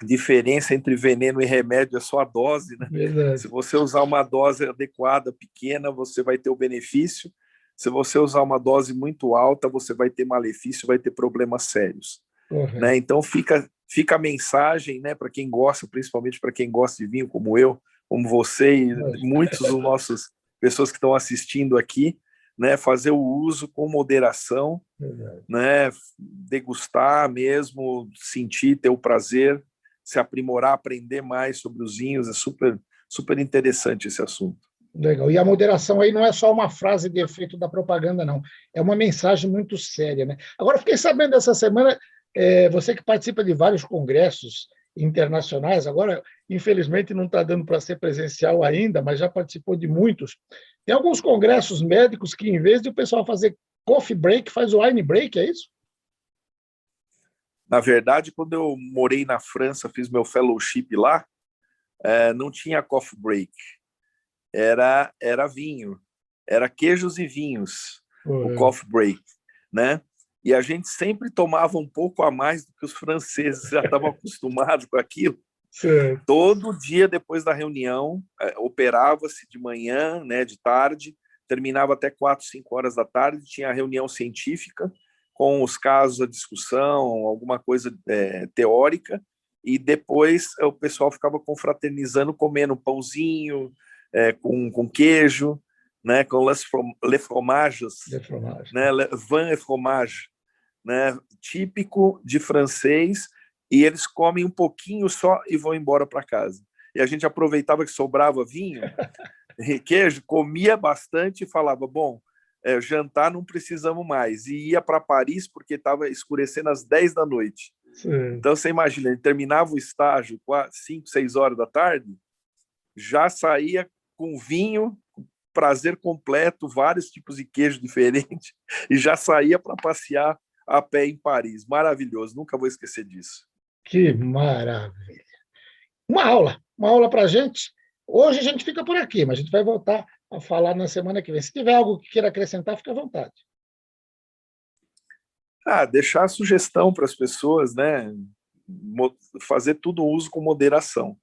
Speaker 7: diferença entre veneno e remédio é só a dose, né?
Speaker 3: Verdade.
Speaker 7: Se você usar uma dose adequada, pequena, você vai ter o benefício. Se você usar uma dose muito alta, você vai ter malefício, vai ter problemas sérios.
Speaker 3: Correto.
Speaker 7: Né? Então fica a mensagem, né, para quem gosta, principalmente para quem gosta de vinho, como eu, como você e muitos dos nossos pessoas que estão assistindo aqui, né, fazer o uso com moderação, né, degustar mesmo, sentir, ter o prazer, se aprimorar, aprender mais sobre os vinhos. É super interessante esse assunto.
Speaker 3: Legal. E a moderação aí não é só uma frase de efeito da propaganda, não. É uma mensagem muito séria, né? Agora, fiquei sabendo essa semana, você que participa de vários congressos internacionais, agora, infelizmente, não está dando para ser presencial ainda, mas já participou de muitos. Tem alguns congressos médicos que, em vez de o pessoal fazer coffee break, faz wine break, é isso?
Speaker 7: Na verdade, quando eu morei na França, fiz meu fellowship lá, não tinha coffee break. Era vinho, era queijos e vinhos, o coffee break, né? E a gente sempre tomava um pouco a mais do que os franceses, já estavam acostumados com aquilo.
Speaker 3: Certo.
Speaker 7: Todo dia depois da reunião, operava-se de manhã, né, de tarde, terminava até 4, 5 horas da tarde, tinha a reunião científica, com os casos, a discussão, alguma coisa teórica, e depois o pessoal ficava confraternizando, comendo pãozinho, com queijo, né, com les fromages, né, vin et fromage, né, típico de francês, e eles comem um pouquinho só e vão embora para casa. E a gente aproveitava que sobrava vinho e queijo, comia bastante e falava, bom, jantar não precisamos mais. E ia para Paris porque estava escurecendo às 10 da noite. Sim. Então, você imagina, ele terminava o estágio 5, 6 horas da tarde, já saía com vinho, prazer completo, vários tipos de queijo diferentes, e já saía para passear a pé em Paris. Maravilhoso, nunca vou esquecer disso.
Speaker 3: Que maravilha. Uma aula para a gente. Hoje a gente fica por aqui, mas a gente vai voltar a falar na semana que vem. Se tiver algo que queira acrescentar, fica à vontade.
Speaker 7: Deixar a sugestão para as pessoas, né? Fazer tudo uso com moderação.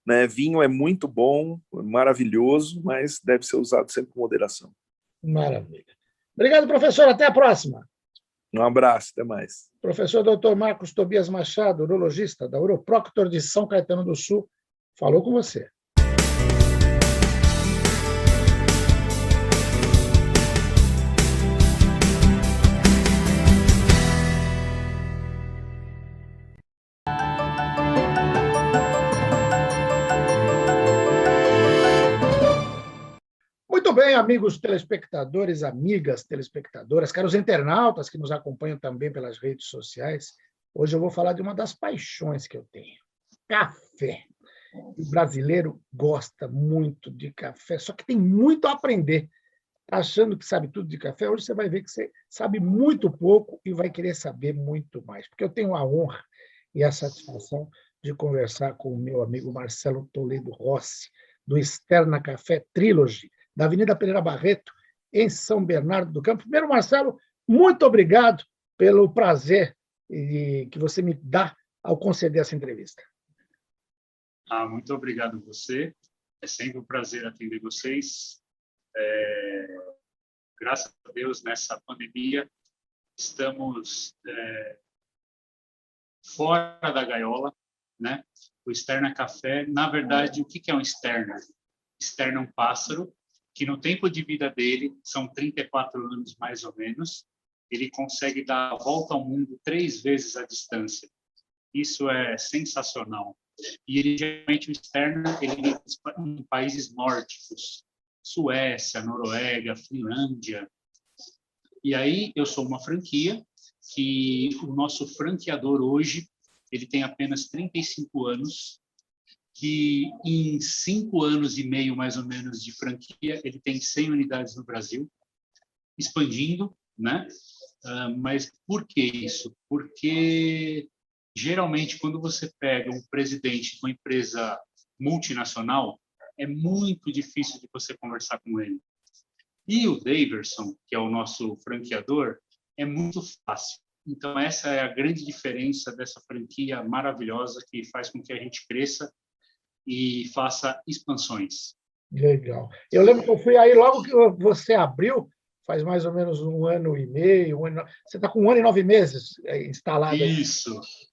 Speaker 7: Né? Vinho é muito bom, maravilhoso, mas deve ser usado sempre com moderação.
Speaker 3: Maravilha. Obrigado, professor. Até a próxima.
Speaker 7: Um abraço, até mais.
Speaker 3: Professor Dr. Marcos Tobias Machado, urologista da Uroproctor de São Caetano do Sul, falou com você. Muito bem, amigos telespectadores, amigas telespectadoras, caros internautas que nos acompanham também pelas redes sociais, hoje eu vou falar de uma das paixões que eu tenho, café. O brasileiro gosta muito de café, só que tem muito a aprender. Tá achando que sabe tudo de café? Hoje você vai ver que você sabe muito pouco e vai querer saber muito mais, porque eu tenho a honra e a satisfação de conversar com o meu amigo Marcelo Toledo Rossi, do Externa Café Trilogy, da Avenida Pereira Barreto, em São Bernardo do Campo. Primeiro, Marcelo, muito obrigado pelo prazer que você me dá ao conceder essa entrevista.
Speaker 8: Muito obrigado a você. É sempre um prazer atender vocês. Graças a Deus, nessa pandemia, estamos fora da gaiola, né? O Externa Café, na verdade, o que é um externa? Externa é um pássaro que no tempo de vida dele, são 34 anos mais ou menos, ele consegue dar a volta ao mundo 3 vezes a distância. Isso é sensacional. E ele, geralmente, o externa, ele vive em países nórdicos, Suécia, Noruega, Finlândia. E aí, eu sou uma franquia, que o nosso franqueador hoje, ele tem apenas 35 anos, que em 5 anos e meio, mais ou menos, de franquia, ele tem 100 unidades no Brasil, expandindo, né? Mas por que isso? Porque, geralmente, quando você pega um presidente de uma empresa multinacional, é muito difícil de você conversar com ele. E o Daverson, que é o nosso franqueador, é muito fácil. Então, essa é a grande diferença dessa franquia maravilhosa que faz com que a gente cresça e faça expansões.
Speaker 3: Legal. Eu lembro que eu fui aí logo que você abriu, faz mais ou menos um ano e meio, você está com 1 ano e 9 meses instalado aí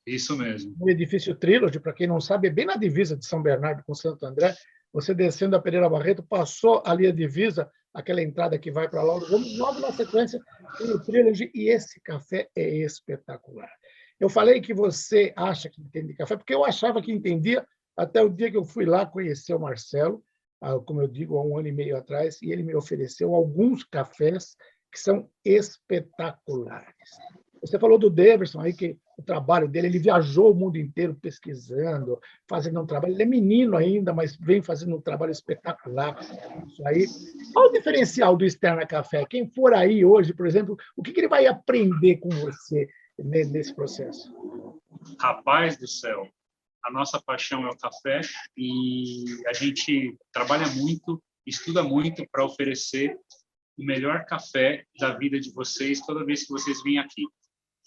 Speaker 8: Isso mesmo.
Speaker 3: no edifício Trilogy, para quem não sabe, é bem na divisa de São Bernardo com Santo André. Você descendo a Pereira Barreto, passou ali a divisa, aquela entrada que vai para lá, vamos logo na sequência tem o Trilogy, e esse café é espetacular. Eu falei que você acha que entende café, porque eu achava que entendia até o dia que eu fui lá conhecer o Marcelo, como eu digo, há 1 ano e meio atrás, e ele me ofereceu alguns cafés que são espetaculares. Você falou do Daverson aí, que o trabalho dele, ele viajou o mundo inteiro pesquisando, fazendo um trabalho. Ele é menino ainda, mas vem fazendo um trabalho espetacular. Isso aí. Qual o diferencial do Sterna Café? Quem for aí hoje, por exemplo, o que ele vai aprender com você nesse processo?
Speaker 8: Rapaz do céu, a nossa paixão é o café e a gente trabalha muito, estuda muito para oferecer o melhor café da vida de vocês toda vez que vocês vêm aqui,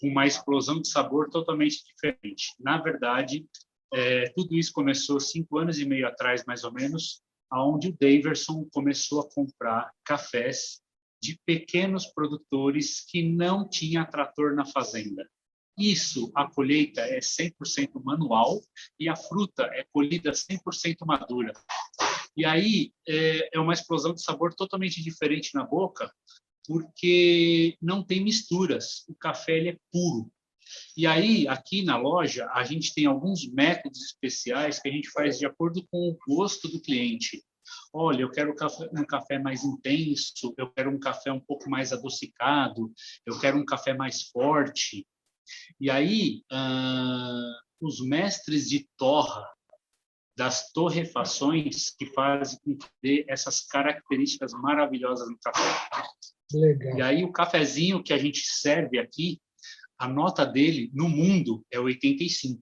Speaker 8: com uma explosão de sabor totalmente diferente. Na verdade, tudo isso começou 5 anos e meio atrás, mais ou menos, onde o Daverson começou a comprar cafés de pequenos produtores que não tinha trator na fazenda. Isso, a colheita é 100% manual e a fruta é colhida 100% madura. E aí é uma explosão de sabor totalmente diferente na boca, porque não tem misturas. O café ele é puro. E aí, aqui na loja, a gente tem alguns métodos especiais que a gente faz de acordo com o gosto do cliente. Olha, eu quero um café mais intenso, eu quero um café um pouco mais adocicado, eu quero um café mais forte. E aí, os mestres de torra, das torrefações, que fazem com que dê essas características maravilhosas no café.
Speaker 3: Legal.
Speaker 8: E aí, o cafezinho que a gente serve aqui, a nota dele no mundo é 85.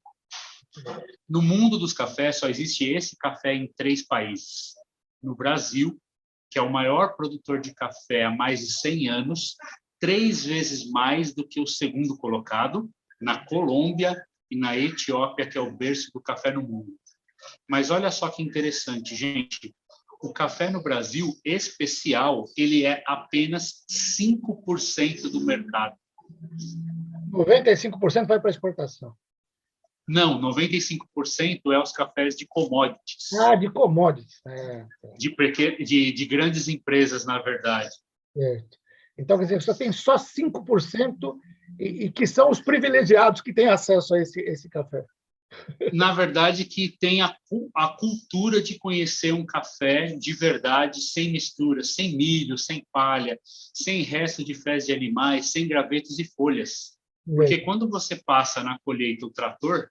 Speaker 8: No mundo dos cafés, só existe esse café em 3 países. No Brasil, que é o maior produtor de café há mais de 100 anos, 3 vezes mais do que o segundo colocado, na Colômbia e na Etiópia, que é o berço do café no mundo. Mas olha só que interessante, gente. O café no Brasil, especial, ele é apenas 5% do mercado.
Speaker 3: 95% vai para exportação.
Speaker 8: Não, 95% é os cafés de commodities.
Speaker 3: De commodities.
Speaker 8: De grandes empresas, na verdade.
Speaker 3: Certo. Então, quer dizer, você tem só 5% e que são os privilegiados que têm acesso a esse café.
Speaker 8: Na verdade, que tem a cultura de conhecer um café de verdade, sem mistura, sem milho, sem palha, sem resto de fezes de animais, sem gravetos e folhas. Porque quando você passa na colheita o trator,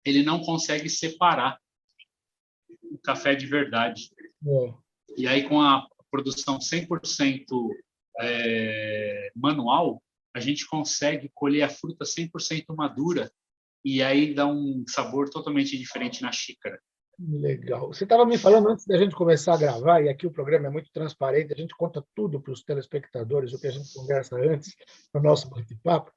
Speaker 8: ele não consegue separar o café de verdade. E aí, com a produção 100% manual, a gente consegue colher a fruta 100% madura e aí dá um sabor totalmente diferente na xícara.
Speaker 3: Legal. Você estava me falando antes da gente começar a gravar, e aqui o programa é muito transparente, a gente conta tudo para os telespectadores, o que a gente conversa antes, no nosso bate-papo.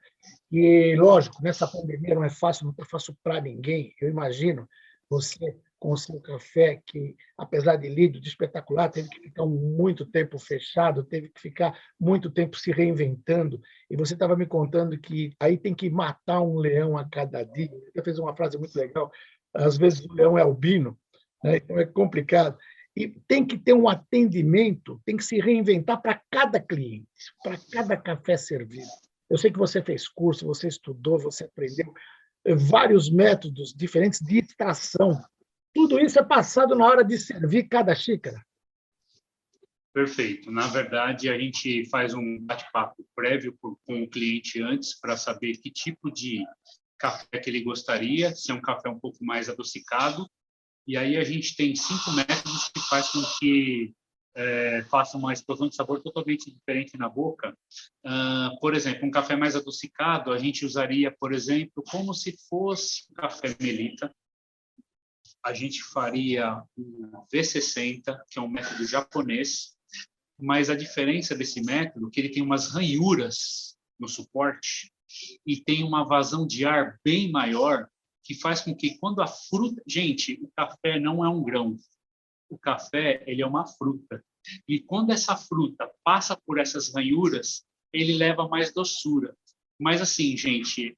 Speaker 3: E, lógico, nessa pandemia não é fácil, não está fácil para ninguém. Eu imagino você com o seu café, que, apesar de lindo, de espetacular, teve que ficar muito tempo fechado, teve que ficar muito tempo se reinventando. E você estava me contando que aí tem que matar um leão a cada dia. Você fez uma frase muito legal. Às vezes o leão é albino, né? Então é complicado. E tem que ter um atendimento, tem que se reinventar para cada cliente, para cada café servido. Eu sei que você fez curso, você estudou, você aprendeu vários métodos diferentes de extração. Tudo isso é passado na hora de servir cada xícara.
Speaker 8: Perfeito. Na verdade, a gente faz um bate-papo prévio com o cliente antes para saber que tipo de café que ele gostaria, se é um café um pouco mais adocicado. E aí a gente tem 5 métodos que faz com que faça uma explosão de sabor totalmente diferente na boca. Por exemplo, um café mais adocicado, a gente usaria, por exemplo, como se fosse um café melita. A gente faria um V60, que é um método japonês, mas a diferença desse método é que ele tem umas ranhuras no suporte, e tem uma vazão de ar bem maior, que faz com que quando a fruta... Gente, o café não é um grão. O café, ele é uma fruta. E quando essa fruta passa por essas ranhuras, ele leva mais doçura. Mas assim, gente,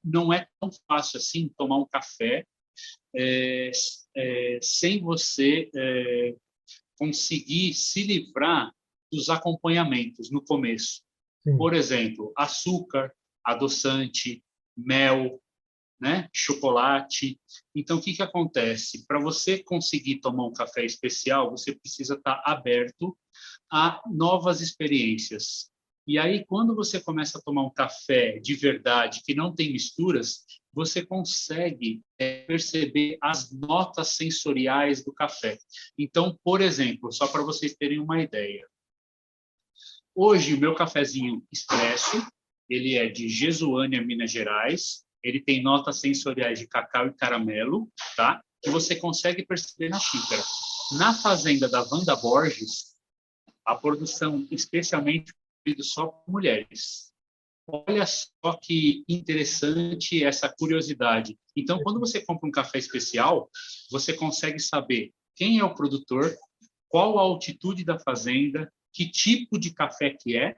Speaker 8: não é tão fácil assim tomar um café sem você conseguir se livrar dos acompanhamentos no começo.
Speaker 3: Sim.
Speaker 8: Por exemplo, açúcar, adoçante, mel, né? Chocolate. Então, o que acontece? Para você conseguir tomar um café especial, você precisa estar aberto a novas experiências. E aí, quando você começa a tomar um café de verdade, que não tem misturas, você consegue perceber as notas sensoriais do café. Então, por exemplo, só para vocês terem uma ideia, hoje o meu cafezinho expresso, ele é de Jesuânia, Minas Gerais, ele tem notas sensoriais de cacau e caramelo, tá? Que você consegue perceber na xícara. Na fazenda da Wanda Borges, a produção especialmente só por mulheres. Olha só que interessante essa curiosidade. Então, quando você compra um café especial, você consegue saber quem é o produtor, qual a altitude da fazenda, que tipo de café que é.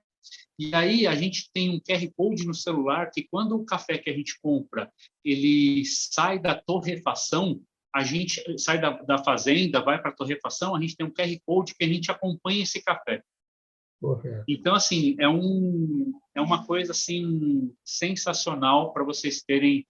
Speaker 8: E aí a gente tem um QR Code no celular que quando o café que a gente compra, ele sai da torrefação, a gente sai da fazenda, vai para a torrefação, a gente tem um QR Code que a gente acompanha esse café.
Speaker 3: Correto.
Speaker 8: Então, assim, é uma coisa assim sensacional para vocês terem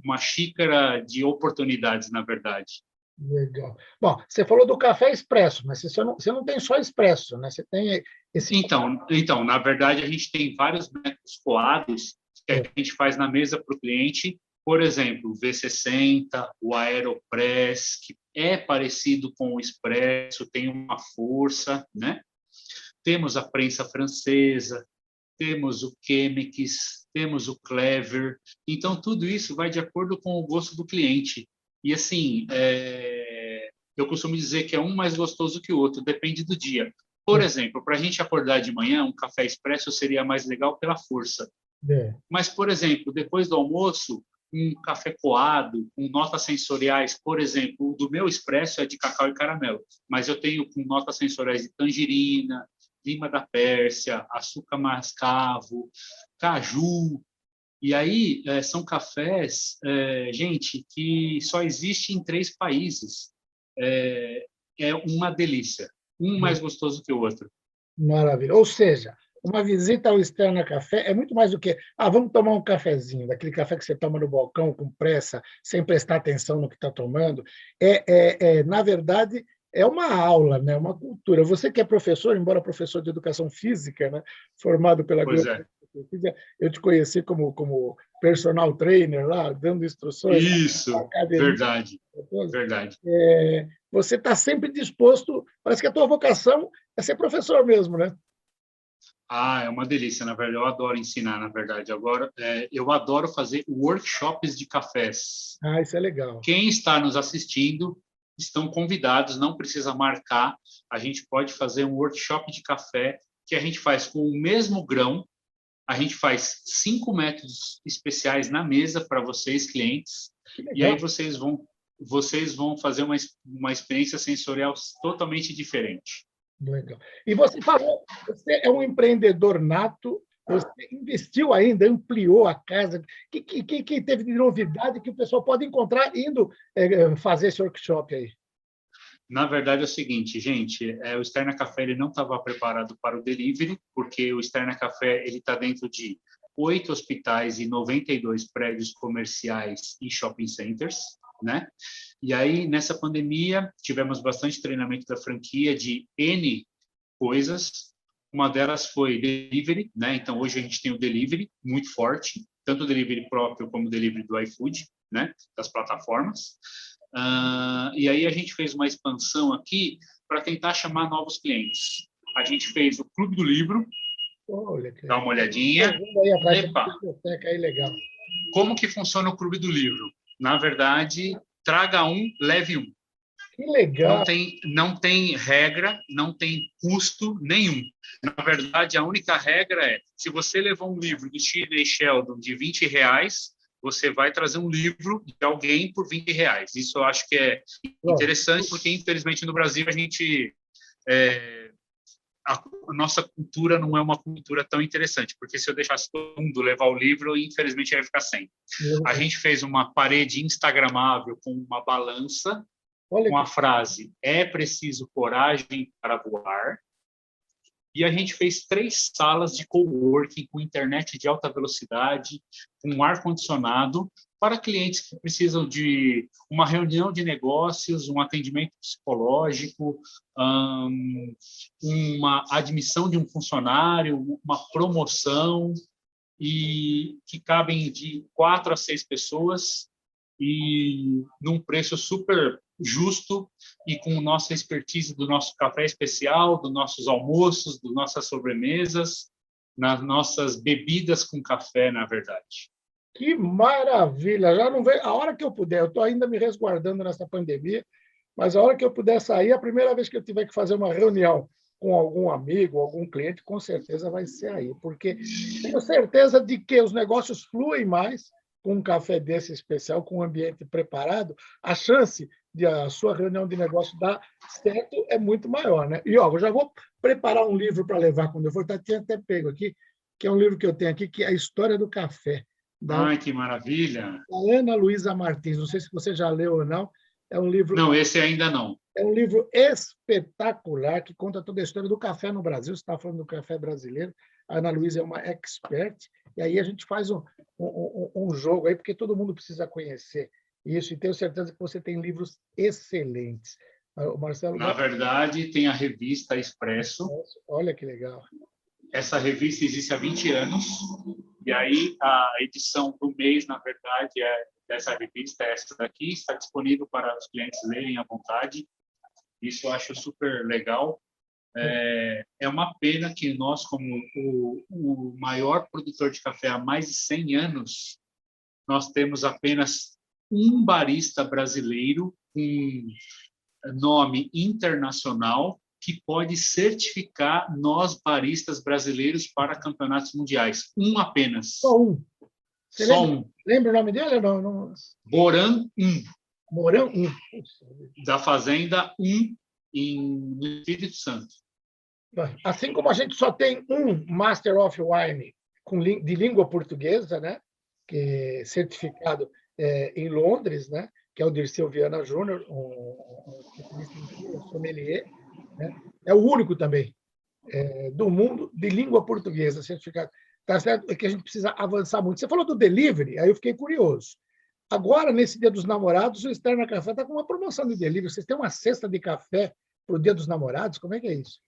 Speaker 8: uma xícara de oportunidades, na verdade.
Speaker 3: Legal. Bom, você falou do café expresso, mas você não tem só expresso, né? Você tem esse...
Speaker 8: Então, na verdade, a gente tem vários métodos coados que a gente faz na mesa para o cliente. Por exemplo, o V60, o Aeropress, que é parecido com o expresso, tem uma força, né? Temos a prensa francesa, temos o Chemex, temos o Clever. Então, tudo isso vai de acordo com o gosto do cliente. E, assim, eu costumo dizer que é um mais gostoso que o outro, depende do dia. Por exemplo, para a gente acordar de manhã, um café expresso seria mais legal pela força. Mas, por exemplo, depois do almoço, um café coado, com notas sensoriais, por exemplo, o do meu expresso é de cacau e caramelo, mas eu tenho com notas sensoriais de tangerina, lima da Pérsia, açúcar mascavo, caju. E aí são cafés, gente, que só existe em 3 países. É uma delícia, um mais gostoso que o outro.
Speaker 3: Maravilha. Ou seja, uma visita ao Sterna Café é muito mais do que vamos tomar um cafezinho, daquele café que você toma no balcão com pressa, sem prestar atenção no que está tomando. Na verdade, é uma aula, né? Uma cultura. Você que é professor, embora professor de educação física, né? Formado pela eu te conheci como personal trainer lá, dando instruções.
Speaker 8: Isso, verdade.
Speaker 3: Você está sempre disposto, parece que a tua vocação é ser professor mesmo, né?
Speaker 8: É uma delícia, na verdade. Eu adoro ensinar, na verdade. Agora, eu adoro fazer workshops de cafés.
Speaker 3: Isso é legal.
Speaker 8: Quem está nos assistindo estão convidados, não precisa marcar. A gente pode fazer um workshop de café que a gente faz com o mesmo grão. A gente faz 5 métodos especiais na mesa para vocês, clientes. E aí vocês vão fazer uma experiência sensorial totalmente diferente.
Speaker 3: Legal. E você falou, você é um empreendedor nato, você investiu ainda, ampliou a casa. O que teve de novidade que o pessoal pode encontrar indo fazer esse workshop aí?
Speaker 8: Na verdade, é o seguinte, gente, o Sterna Café ele não estava preparado para o delivery, porque o Sterna Café está dentro de 8 hospitais e 92 prédios comerciais e shopping centers, né? E aí, nessa pandemia, tivemos bastante treinamento da franquia de N coisas. Uma delas foi delivery, né? Então, hoje a gente tem o delivery muito forte, tanto o delivery próprio como o delivery do iFood, né? Das plataformas. E aí a gente fez uma expansão aqui para tentar chamar novos clientes. A gente fez o Clube do Livro.
Speaker 3: Olha,
Speaker 8: dá uma olhadinha.
Speaker 3: Aí, legal.
Speaker 8: Como que funciona o Clube do Livro? Na verdade, traga um, leve um.
Speaker 3: Que legal.
Speaker 8: Não tem regra, não tem custo nenhum. Na verdade, a única regra é, se você levou um livro do Sidney Sheldon de R$ 20, você vai trazer um livro de alguém por R$ 20. Isso eu acho que é interessante, porque, infelizmente, no Brasil, a nossa cultura não é uma cultura tão interessante, porque se eu deixasse todo mundo levar o livro, infelizmente, ia ficar sem. A gente fez uma parede instagramável com uma balança, com a frase, é preciso coragem para voar. E a gente fez 3 salas de coworking com internet de alta velocidade, com ar-condicionado, para clientes que precisam de uma reunião de negócios, um atendimento psicológico, uma admissão de um funcionário, uma promoção, e que cabem de 4 a 6 pessoas, e num preço super justo e com nossa expertise do nosso café especial, dos nossos almoços, das nossas sobremesas, nas nossas bebidas com café, na verdade.
Speaker 3: Que maravilha! Já não veio. A hora que eu puder, eu estou ainda me resguardando nessa pandemia, mas a hora que eu puder sair, a primeira vez que eu tiver que fazer uma reunião com algum amigo, algum cliente, com certeza vai ser aí, porque tenho certeza de que os negócios fluem mais com um café desse especial, com um ambiente preparado, a chance de a sua reunião de negócio dar certo é muito maior, né? E, eu já vou preparar um livro para levar quando eu for, tinha até pego aqui, que é um livro que eu tenho aqui, que é A História do Café,
Speaker 8: Ai, que maravilha!
Speaker 3: da Ana Luísa Martins. Não sei se você já leu ou não. É um livro...
Speaker 8: Não, esse ainda não.
Speaker 3: É um livro espetacular que conta toda a história do café no Brasil. Você está falando do café brasileiro. A Ana Luísa é uma expert. E aí a gente faz um jogo aí, porque todo mundo precisa conhecer isso. E tenho certeza que você tem livros excelentes. O Marcelo...
Speaker 8: Na verdade, tem a revista Expresso.
Speaker 3: Olha que legal.
Speaker 8: Essa revista existe há 20 anos. E aí a edição do mês, na verdade, dessa revista, essa daqui, está disponível para os clientes lerem à vontade. Isso eu acho super legal. É uma pena que nós, como o maior produtor de café há mais de 100 anos, nós temos apenas um barista brasileiro com nome internacional que pode certificar nós, baristas brasileiros, para campeonatos mundiais. Um apenas.
Speaker 3: Só um. Você
Speaker 8: Só
Speaker 3: lembra,
Speaker 8: um.
Speaker 3: lembra o nome dele ou não? Não.
Speaker 8: Boran
Speaker 3: Mourão 1.
Speaker 8: Da Fazenda 1, no Espírito Santo.
Speaker 3: Assim como a gente só tem um Master of Wine de língua portuguesa, né, que é certificado em Londres, né, que é o Dirceu Viana Júnior, um sommelier, né, é o único também do mundo de língua portuguesa certificado. Tá certo? É que a gente precisa avançar muito. Você falou do delivery, aí eu fiquei curioso. Agora, nesse Dia dos Namorados, o Sterna Café está com uma promoção de delivery. Vocês têm uma cesta de café para o Dia dos Namorados? Como é que é isso?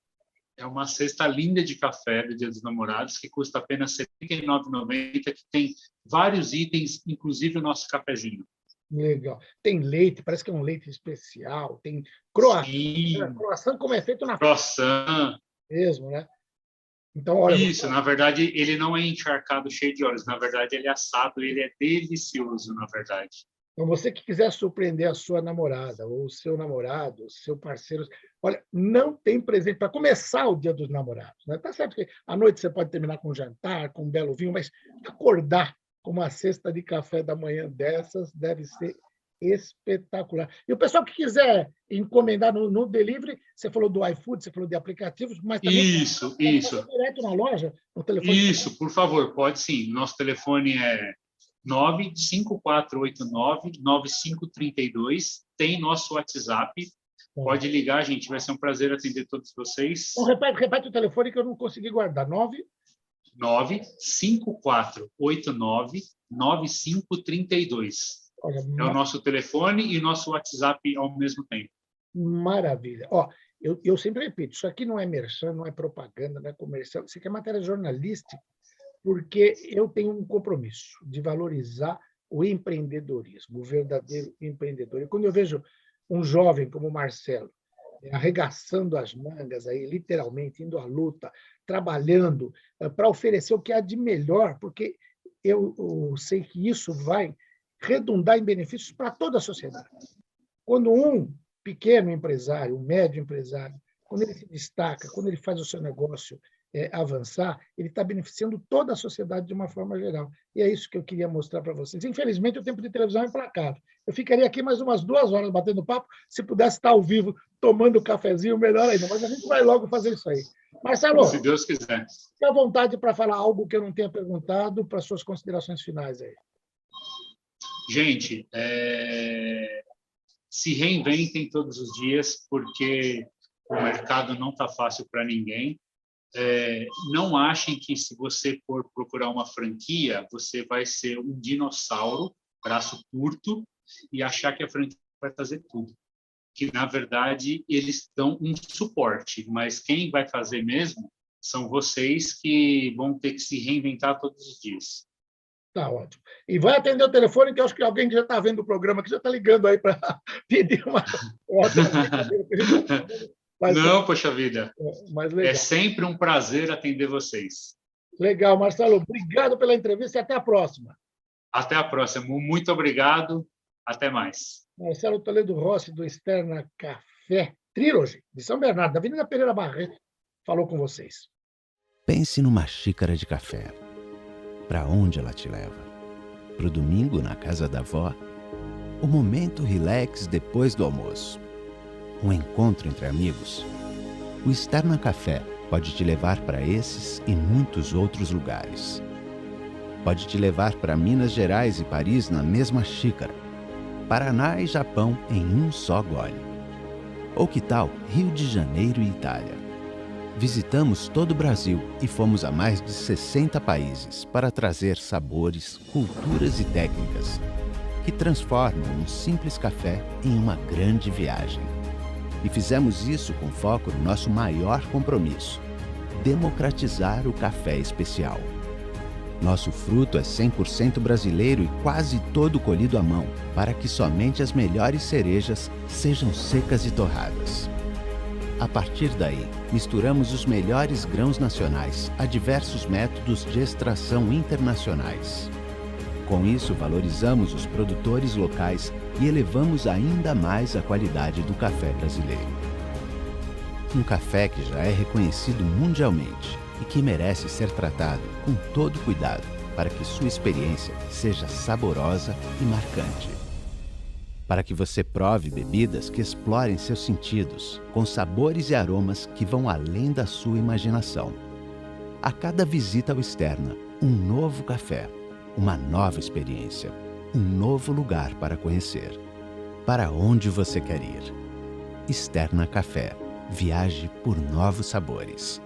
Speaker 8: É uma cesta linda de café do Dia dos Namorados, que custa apenas R$ 79,90, que tem vários itens, inclusive o nosso cafezinho.
Speaker 3: Legal. Tem leite, parece que é um leite especial. Tem croissant. Sim. Croissant como é feito na...
Speaker 8: Croissant.
Speaker 3: Mesmo, né? Então, olha,
Speaker 8: isso, na verdade, ele não é encharcado cheio de óleos. Na verdade, ele é assado, ele é delicioso, na verdade.
Speaker 3: Então, você que quiser surpreender a sua namorada, ou o seu namorado, o seu parceiro, olha, não tem presente para começar o Dia dos Namorados. Né? Tá certo que à noite você pode terminar com um jantar, com um belo vinho, mas acordar com uma cesta de café da manhã dessas deve ser espetacular. E o pessoal que quiser encomendar no delivery, você falou do iFood, você falou de aplicativos, mas também
Speaker 8: isso.
Speaker 3: Direto na loja, no telefone.
Speaker 8: Isso, por favor, pode sim. Nosso telefone é 95489-9532. Tem nosso WhatsApp. Pode ligar, gente. Vai ser um prazer atender todos vocês.
Speaker 3: Então, repete o telefone que eu não consegui guardar.
Speaker 8: 95489-9532. É o nosso telefone e nosso WhatsApp ao mesmo tempo.
Speaker 3: Maravilha. Ó, eu sempre repito, isso aqui não é merchan, não é propaganda, não é comercial, isso aqui é matéria jornalística, porque eu tenho um compromisso de valorizar o empreendedorismo, o verdadeiro empreendedor. E quando eu vejo um jovem como o Marcelo, arregaçando as mangas, aí, literalmente, indo à luta, trabalhando para oferecer o que há de melhor, porque eu sei que isso vai redundar em benefícios para toda a sociedade. Quando um pequeno empresário, o médio empresário, quando ele se destaca, quando ele faz o seu negócio avançar, ele está beneficiando toda a sociedade de uma forma geral. E é isso que eu queria mostrar para vocês. Infelizmente, o tempo de televisão é implacável. Eu ficaria aqui mais umas 2 horas batendo papo, se pudesse estar ao vivo, tomando um cafezinho, melhor ainda. Mas a gente vai logo fazer isso aí. Marcelo,
Speaker 8: Se Deus quiser.
Speaker 3: fique à vontade para falar algo que eu não tenha perguntado, para suas considerações finais aí.
Speaker 8: Gente, se reinventem todos os dias, porque o mercado não está fácil para ninguém. Não achem que, se você for procurar uma franquia, você vai ser um dinossauro, braço curto, e achar que a franquia vai fazer tudo. Que, na verdade, eles dão um suporte, mas quem vai fazer mesmo são vocês, que vão ter que se reinventar todos os dias.
Speaker 3: Tá ótimo. E vai atender o telefone, que eu acho que alguém que já está vendo o programa, que já está ligando aí para pedir uma...
Speaker 8: Não, poxa vida.
Speaker 3: Mas legal.
Speaker 8: É sempre um prazer atender vocês.
Speaker 3: Legal, Marcelo. Obrigado pela entrevista e até a próxima.
Speaker 8: Até a próxima. Muito obrigado. Até mais.
Speaker 3: Marcelo Toledo Rossi, do Externa Café Trilogy, de São Bernardo, da Avenida Pereira Barreto, falou com vocês.
Speaker 9: Pense numa xícara de café. Para onde ela te leva? Pro domingo na casa da avó? O momento relax depois do almoço? Um encontro entre amigos? O Externa Café pode te levar para esses e muitos outros lugares. Pode te levar para Minas Gerais e Paris na mesma xícara, Paraná e Japão em um só gole. Ou que tal Rio de Janeiro e Itália? Visitamos todo o Brasil e fomos a mais de 60 países para trazer sabores, culturas e técnicas que transformam um simples café em uma grande viagem. E fizemos isso com foco no nosso maior compromisso: democratizar o café especial. Nosso fruto é 100% brasileiro e quase todo colhido à mão, para que somente as melhores cerejas sejam secas e torradas. A partir daí, misturamos os melhores grãos nacionais a diversos métodos de extração internacionais. Com isso, valorizamos os produtores locais e elevamos ainda mais a qualidade do café brasileiro. Um café que já é reconhecido mundialmente e que merece ser tratado com todo cuidado para que sua experiência seja saborosa e marcante. Para que você prove bebidas que explorem seus sentidos, com sabores e aromas que vão além da sua imaginação. A cada visita ao Externa, um novo café, uma nova experiência, um novo lugar para conhecer. Para onde você quer ir? Externa Café. Viaje por novos sabores.